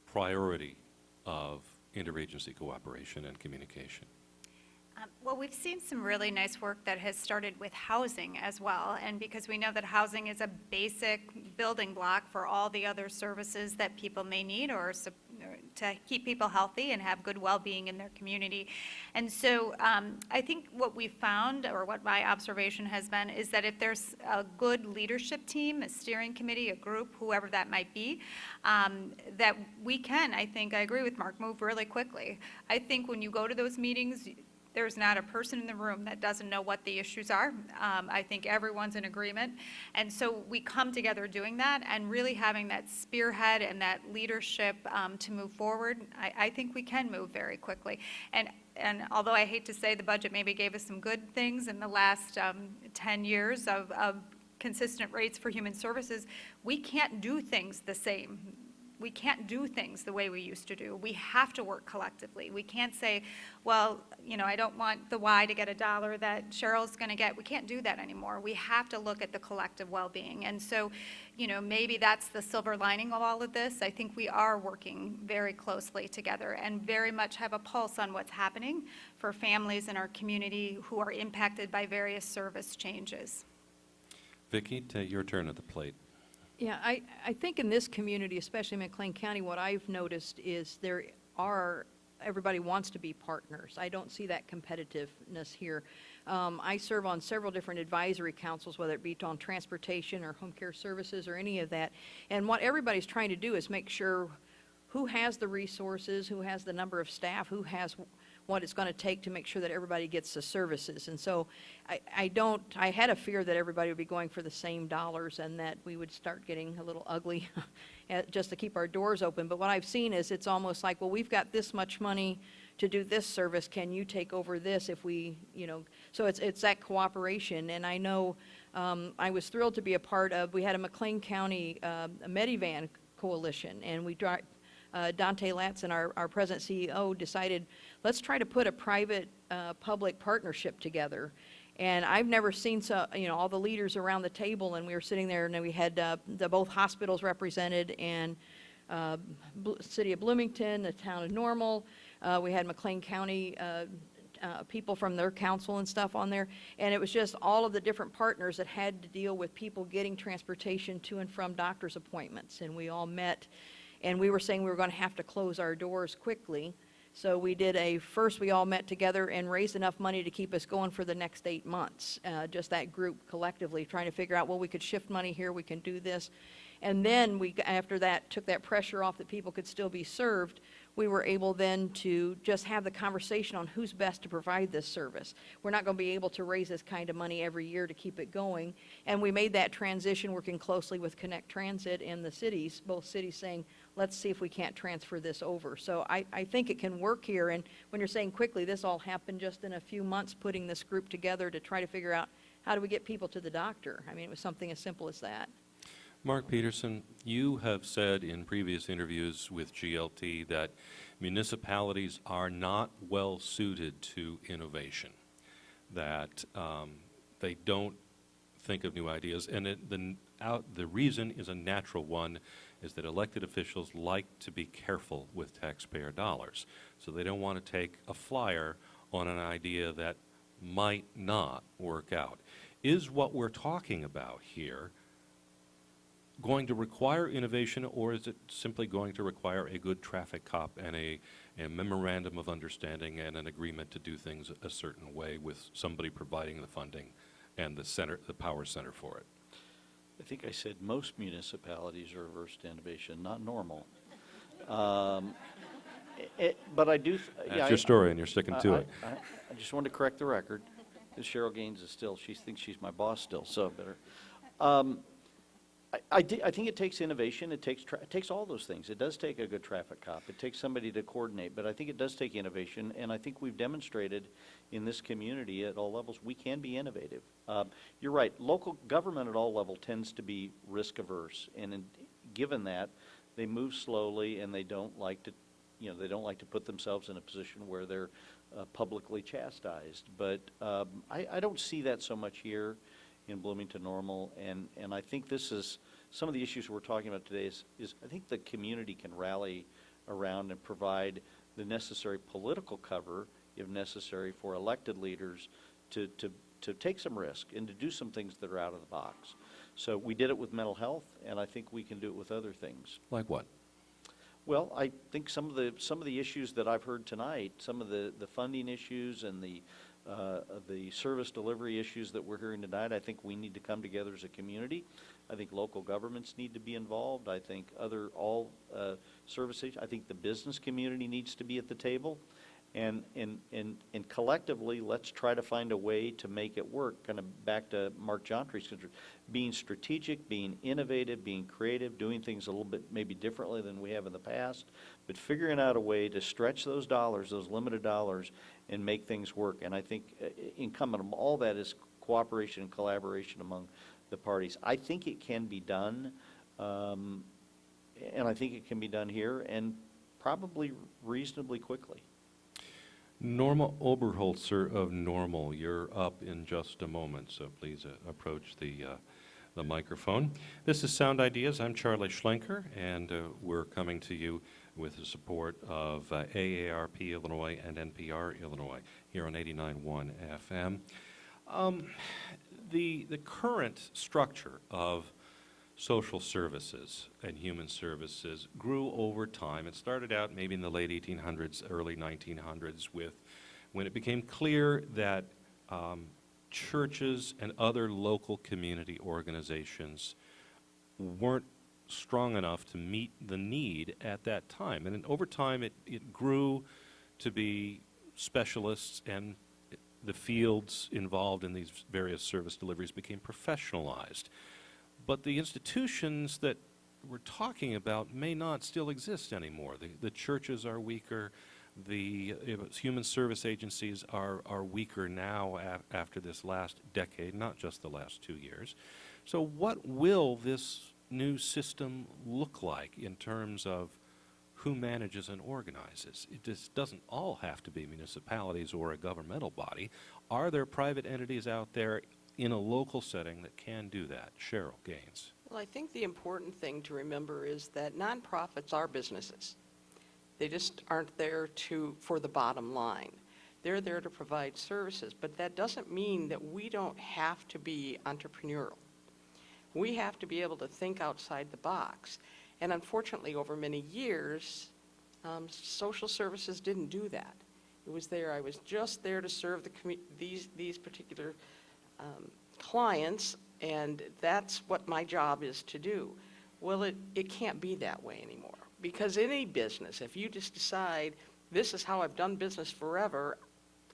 priority of interagency cooperation and communication? Well, we've seen some really nice work that has started with housing as well, and because we know that housing is a basic building block for all the other services that people may need or to keep people healthy and have good well-being in their community. And so I think what we found, or what my observation has been, is that if there's a good leadership team, a steering committee, a group, whoever that might be, that we can, I think, I agree with Mark, move really quickly. I think when you go to those meetings, there's not a person in the room that doesn't know what the issues are. I think everyone's in agreement. And so we come together doing that and really having that spearhead and that leadership to move forward. I think we can move very quickly. And although I hate to say the budget maybe gave us some good things in the last 10 years of consistent rates for human services, we can't do things the same. We can't do things the way we used to do. We have to work collectively. We can't say, well, you know, I don't want the Y to get $1 that Cheryl's going to get. We can't do that anymore. We have to look at the collective well-being. And so, you know, maybe that's the silver lining of all of this. I think we are working very closely together and very much have a pulse on what's happening for families in our community who are impacted by various service changes. Vicki, your turn at the plate. Yeah, I think in this community, especially in McLean County, what I've noticed is everybody wants to be partners. I don't see that competitiveness here. I serve on several different advisory councils, whether it be on transportation or home care services or any of that. And what everybody's trying to do is make sure who has the resources, who has the number of staff, who has what it's going to take to make sure that everybody gets the services. And so I had a fear that everybody would be going for the same dollars and that we would start getting a little ugly just to keep our doors open. But what I've seen is it's almost like, well, we've got this much money to do this service. Can you take over this if we, you know, so it's that cooperation. And I know I was thrilled to be a part of, we had a McLean County Medivan coalition, and Dante Latson, our president CEO, decided, let's try to put a private-public partnership together. And I've never seen all the leaders around the table, and we were sitting there, and then we had both hospitals represented, and City of Bloomington, the town of Normal. We had McLean County people from their council and stuff on there, and it was just all of the different partners that had to deal with people getting transportation to and from doctor's appointments, and we all met, and we were saying we were going to have to close our doors quickly. So we did first we all met together and raised enough money to keep us going for the next 8 months, just that group collectively trying to figure out, well, we could shift money here, we can do this. And then we, after that, took that pressure off that people could still be served. We were able then to just have the conversation on who's best to provide this service. We're not going to be able to raise this kind of money every year to keep it going. And we made that transition working closely with Connect Transit and the cities, both cities saying, let's see if we can't transfer this over. So I think it can work here. And when you're saying quickly, this all happened just in a few months, putting this group together to try to figure out how do we get people to the doctor. I mean, it was something as simple as that. Mark Peterson, you have said in previous interviews with GLT that municipalities are not well suited to innovation, that they don't think of new ideas, and the reason is a natural one, is that elected officials like to be careful with taxpayer dollars. So they don't want to take a flyer on an idea that might not work out. Is what we're talking about here going to require innovation, or is it simply going to require a good traffic cop and a memorandum of understanding and an agreement to do things a certain way with somebody providing the funding and the power center for it? I think I said most municipalities are averse to innovation, not Normal. But I do. That's your story, and you're sticking to it. I just wanted to correct the record, because Cheryl Gaines is still, she thinks she's my boss still, so better. I think it takes innovation. It takes all those things. It does take a good traffic cop. It takes somebody to coordinate, but I think it does take innovation, and I think we've demonstrated in this community at all levels we can be innovative. You're right. Local government at all levels tends to be risk averse, and given that, they move slowly, and they don't like to, they don't like to put themselves in a position where they're publicly chastised. But I don't see that so much here in Bloomington-Normal, and I think this is some of the issues we're talking about today is I think the community can rally around and provide the necessary political cover, if necessary, for elected leaders to take some risk and to do some things that are out of the box. So we did it with mental health, and I think we can do it with other things. Like what? Well, I think some of the issues that I've heard tonight, some of the funding issues and the service delivery issues that we're hearing tonight, I think we need to come together as a community. I think local governments need to be involved. I think all services. I think the business community needs to be at the table, and collectively, let's try to find a way to make it work. Kind of back to Mark Jontry's, being strategic, being innovative, being creative, doing things a little bit maybe differently than we have in the past, but figuring out a way to stretch those dollars, those limited dollars, and make things work. And I think incumbent on all that is cooperation and collaboration among the parties. I think it can be done, and I think it can be done here, and probably reasonably quickly. Norma Oberholzer of Normal, you're up in just a moment, so please approach the microphone. This is Sound Ideas. I'm Charlie Schlenker, and we're coming to you with the support of AARP Illinois and NPR Illinois here on 89.1 FM. The current structure of social services and human services grew over time. It started out maybe in the late 1800s, early 1900s, when it became clear that churches and other local community organizations weren't strong enough to meet the need at that time. And then over time, it grew to be specialists, and the fields involved in these various service deliveries became professionalized. But the institutions that we're talking about may not still exist anymore. The churches are weaker. The human service agencies are weaker now after this last decade, not just the last 2 years. So what will this new system look like in terms of who manages and organizes? It just doesn't all have to be municipalities or a governmental body. Are there private entities out there in a local setting that can do that? Cheryl Gaines. Well, I think the important thing to remember is that nonprofits are businesses. They just aren't there for the bottom line. They're there to provide services, but that doesn't mean that we don't have to be entrepreneurial. We have to be able to think outside the box. And unfortunately, over many years, social services didn't do that. It was there. I was just there to serve these particular clients, and that's what my job is to do. Well, it can't be that way anymore, because any business, if you just decide this is how I've done business forever,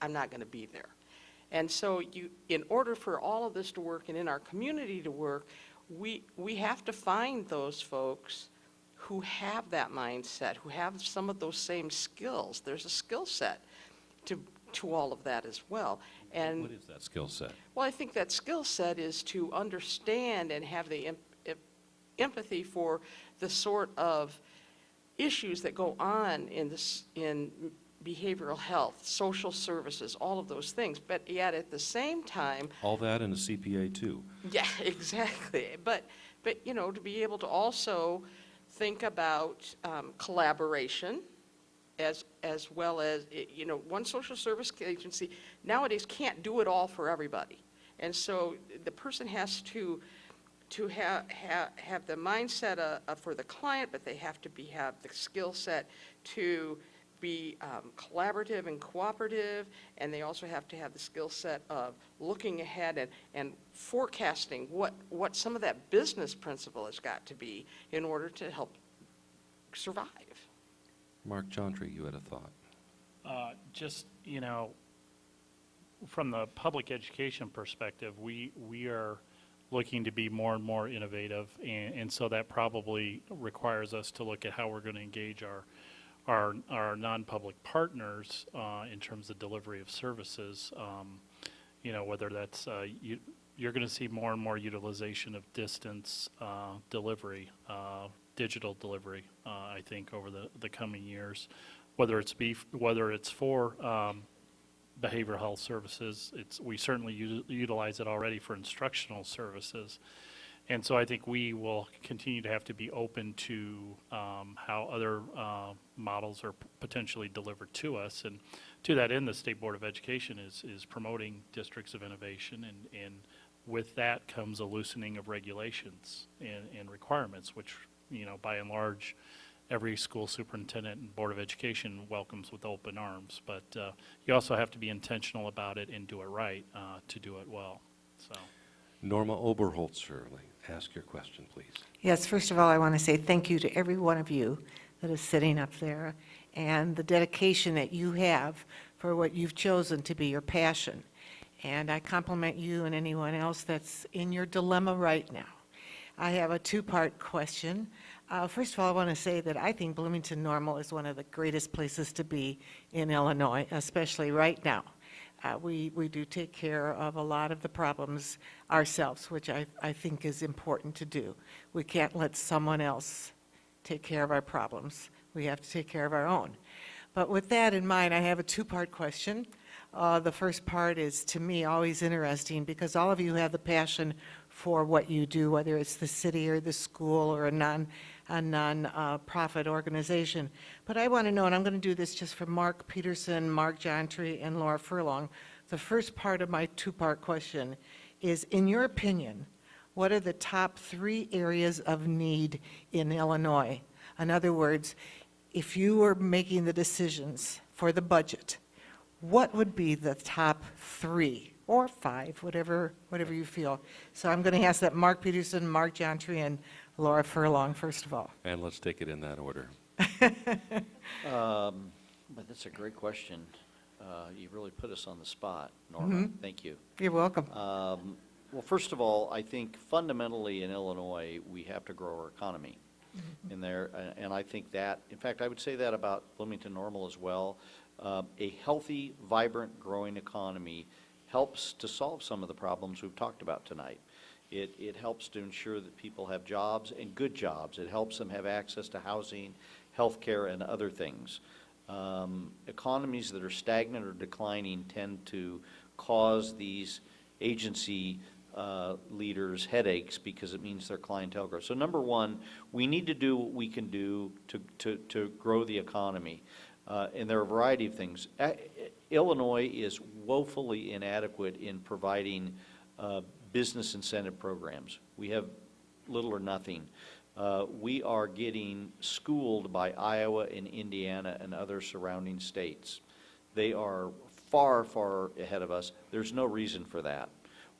I'm not going to be there. And so in order for all of this to work and in our community to work, we have to find those folks who have that mindset, who have some of those same skills. There's a skill set to all of that as well. And what is that skill set? well, I think that skill set is to understand and have the empathy for the sort of issues that go on in behavioral health, social services, all of those things. But yet at the same time, All that in a CPA too. yeah, exactly. But to be able to also think about collaboration, as well as, one social service agency nowadays can't do it all for everybody. And so the person has to have the mindset for the client, but they have to have the skill set to be collaborative and cooperative, and they also have to have the skill set of looking ahead and forecasting what some of that business principle has got to be in order to help survive. Mark Jontry, you had a thought. Just, from the public education perspective, we are looking to be more and more innovative, and so that probably requires us to look at how we're going to engage our non-public partners in terms of delivery of services. Whether that's you're going to see more and more utilization of distance delivery, digital delivery, I think, over the coming years. Whether it's for behavioral health services, we certainly utilize it already for instructional services. And so I think we will continue to have to be open to how other models are potentially delivered to us. And to that end, the State Board of Education is promoting districts of innovation, and with that comes a loosening of regulations and requirements, which, by and large, every school superintendent and Board of Education welcomes with open arms. But you also have to be intentional about it and do it right to do it well. So. Norma Oberholzer, ask your question, please. Yes, first of all, I want to say thank you to every one of you that is sitting up there and the dedication that you have for what you've chosen to be your passion. And I compliment you and anyone else that's in your dilemma right now. I have a two-part question. First of all, I want to say that I think Bloomington-Normal is one of the greatest places to be in Illinois, especially right now. We do take care of a lot of the problems ourselves, which I think is important to do. We can't let someone else take care of our problems. We have to take care of our own. But with that in mind, I have a two-part question. The first part is, to me, always interesting because all of you have the passion for what you do, whether it's the city or the school or a non-profit organization. But I want to know, and I'm going to do this just for Mark Peterson, Mark Jontry, and Laura Furlong. The first part of my two-part question is, in your opinion, what are the top 3 areas of need in Illinois? In other words, if you were making the decisions for the budget, what would be the top 3 or 5, whatever you feel? So I'm going to ask that Mark Peterson, Mark Jontry, and Laura Furlong, first of all. And let's take it in that order. But that's a great question. You really put us on the spot, Norma. Thank you. You're welcome. Well, first of all, I think fundamentally in Illinois, we have to grow our economy. in there. And I think that, in fact, I would say that about Bloomington-Normal as well. A healthy, vibrant, growing economy helps to solve some of the problems we've talked about tonight. It helps to ensure that people have jobs and good jobs. It helps them have access to housing, health care, and other things. Economies that are stagnant or declining tend to cause these agency leaders headaches because it means their clientele grows. So number one, we need to do what we can do to grow the economy. And there are a variety of things. Illinois is woefully inadequate in providing business incentive programs. We have little or nothing. We are getting schooled by Iowa and Indiana and other surrounding states. They are far, far ahead of us. There's no reason for that.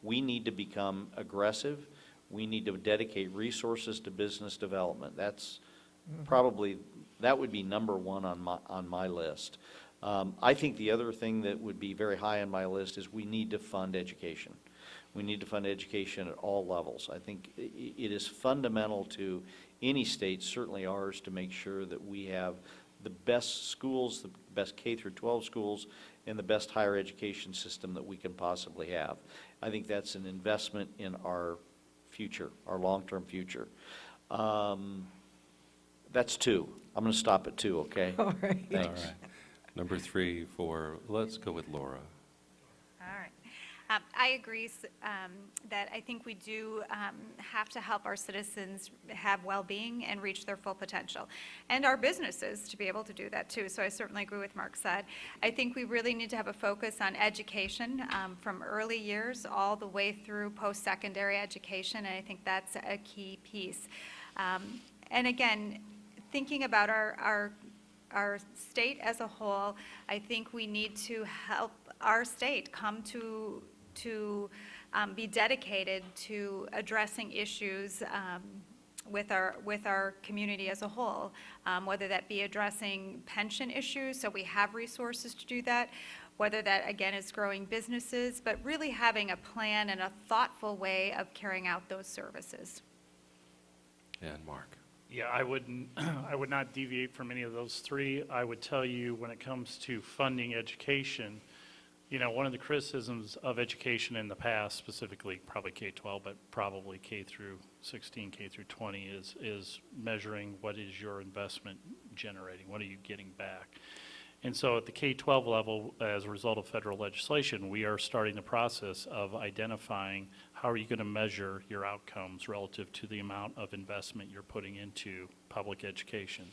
We need to become aggressive. We need to dedicate resources to business development. That's probably, that would be number one on my list. I think the other thing that would be very high on my list is we need to fund education. We need to fund education at all levels. I think it is fundamental to any state, certainly ours, to make sure that we have the best schools, the best K through 12 schools, and the best higher education system that we can possibly have. I think that's an investment in our future, our long-term future. That's two. I'm going to stop at two, okay? All right. All right. Number 3 for, let's go with Laura. All right. I agree that I think we do have to help our citizens have well-being and reach their full potential, and our businesses to be able to do that too. So I certainly agree with Mark said. I think we really need to have a focus on education from early years all the way through post-secondary education, and I think that's a key piece. And again, thinking about our state as a whole, I think we need to help our state come to be dedicated to addressing issues with our community as a whole, whether that be addressing pension issues, so we have resources to do that, whether that, again, is growing businesses, but really having a plan and a thoughtful way of carrying out those services. And Mark. Yeah, I would not deviate from any of those three. I would tell you when it comes to funding education, you know, one of the criticisms of education in the past, specifically probably K-12, but probably K through 16, K through 20, is measuring what is your investment generating, what are you getting back. And so at the K-12 level, as a result of federal legislation, we are starting the process of identifying how are you going to measure your outcomes relative to the amount of investment you're putting into public education.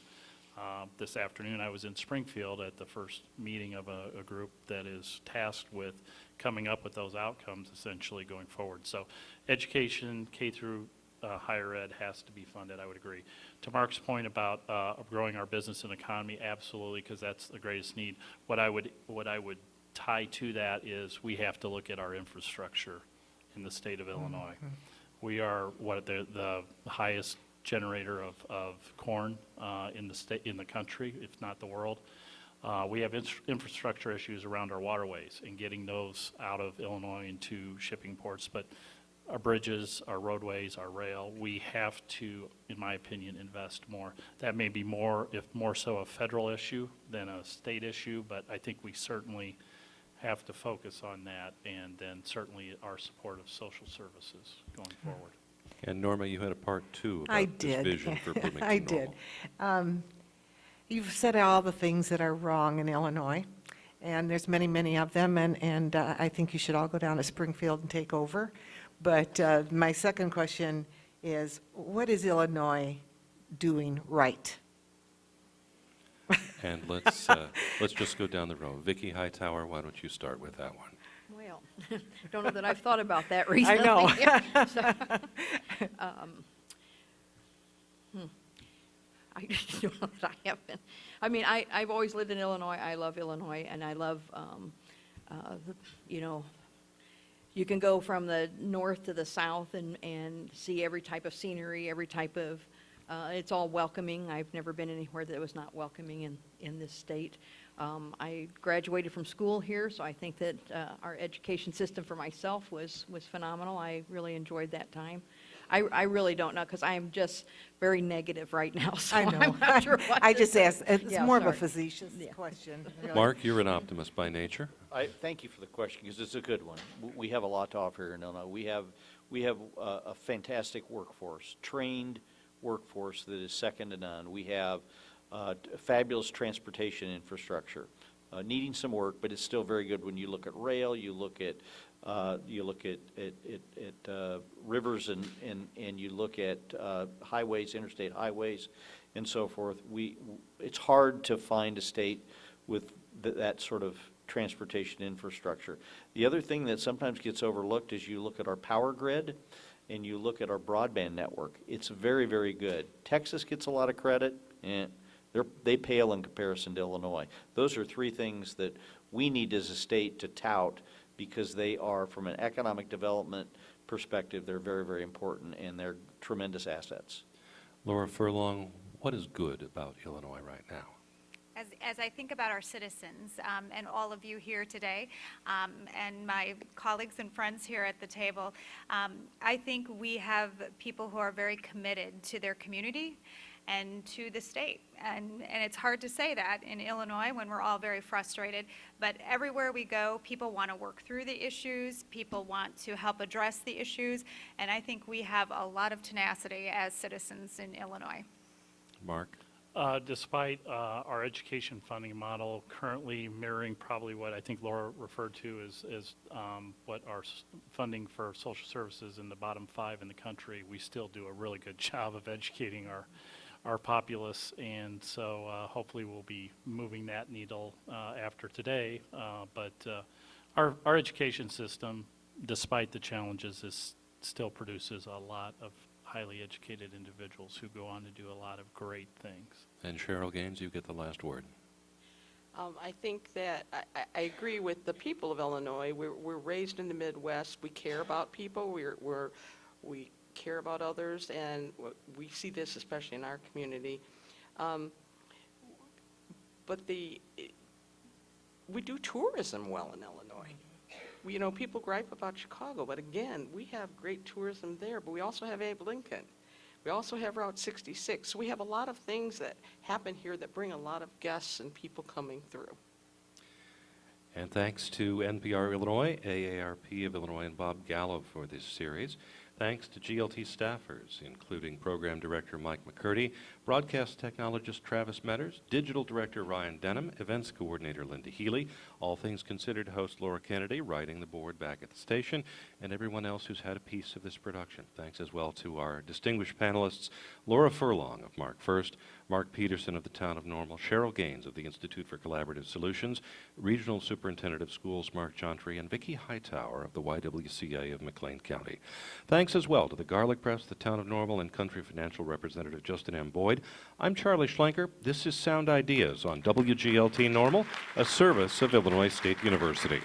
This afternoon, I was in Springfield at the first meeting of a group that is tasked with coming up with those outcomes essentially going forward. So education, K through higher ed, has to be funded, I would agree. To Mark's point about growing our business and economy, absolutely, because that's the greatest need. What I would tie to that is we have to look at our infrastructure in the state of Illinois. We are the highest generator of corn in the country, if not the world. We have infrastructure issues around our waterways and getting those out of Illinois into shipping ports, but our bridges, our roadways, our rail, we have to, in my opinion, invest more. That may be more so a federal issue than a state issue, but I think we certainly have to focus on that, and then certainly our support of social services going forward. And Norma, you had a part 2 I about this did. vision for Bloomington-Normal. I did. You've said all the things that are wrong in Illinois, and there's many, many of them, and I think you should all go down to Springfield and take over. But my second question is, what is Illinois doing right? And let's just go down the road. Vicki Hightower, why don't you start with that one? Well, don't know that I've thought about that recently. I know. I don't know that I have been. I mean, I've always lived in Illinois. I love Illinois, and I love, you can go from the north to the south and see every type of scenery, every type of, it's all welcoming. I've never been anywhere that was not welcoming in this state. I graduated from school here, so I think that our education system for myself was phenomenal. I really enjoyed that time. I really don't know, because I am just very negative right now, so I know. I'm not sure what I to just say. asked, it's Yeah, more of a sorry. facetious question. really. Mark, you're an optimist by nature. I thank you for the question, because it's a good one. We have a lot to offer here in Illinois. We have a fantastic workforce, trained workforce that is second to none. We have fabulous transportation infrastructure, needing some work, but it's still very good when you look at rail, you look at rivers and you look at highways, interstate highways, and so forth. It's hard to find a state with that sort of transportation infrastructure. The other thing that sometimes gets overlooked is you look at our power grid and you look at our broadband network. It's very, very good. Texas gets a lot of credit, and they pale in comparison to Illinois. Those are three things that we need as a state to tout, because they are, from an economic development perspective, they're very, very important, and they're tremendous assets. Laura Furlong, what is good about Illinois right now? As I think about our citizens and all of you here today and my colleagues and friends here at the table, I think we have people who are very committed to their community and to the state. And it's hard to say that in Illinois when we're all very frustrated, but everywhere we go, people want to work through the issues, people want to help address the issues, and I think we have a lot of tenacity as citizens in Illinois. Mark? Despite our education funding model currently mirroring probably what I think Laura referred to as what our funding for social services in the bottom 5 in the country, we still do a really good job of educating our populace, and so hopefully we'll be moving that needle after today. But our education system, despite the challenges, still produces a lot of highly educated individuals who go on to do a lot of great things. And Cheryl Gaines, you get the last word. I think that I agree with the people of Illinois. We're raised in the Midwest. We care about people. We care about others, and we see this especially in our community. But we do tourism well in Illinois. You know, people gripe about Chicago, but again, we have great tourism there, but we also have Abe Lincoln. We also have Route 66. So we have a lot of things that happen here that bring a lot of guests and people coming through. And thanks to NPR Illinois, AARP of Illinois, and Bob Gallo for this series. Thanks to GLT staffers, including Program Director Mike McCurdy, Broadcast Technologist Travis Metters, Digital Director Ryan Denham, Events Coordinator Linda Healy, All Things Considered host Laura Kennedy, writing the board back at the station, and everyone else who's had a piece of this production. Thanks as well to our distinguished panelists, Laura Furlong of Mark First, Mark Peterson of the Town of Normal, Cheryl Gaines of the Institute for Collaborative Solutions, Regional Superintendent of Schools Mark Chantry, and Vicki Hightower of the YWCA of McLean County. Thanks as well to the Garlic Press, the Town of Normal, and Country Financial Representative Justin M. Boyd. I'm Charlie Schlenker. This is Sound Ideas on WGLT Normal, a service of Illinois State University.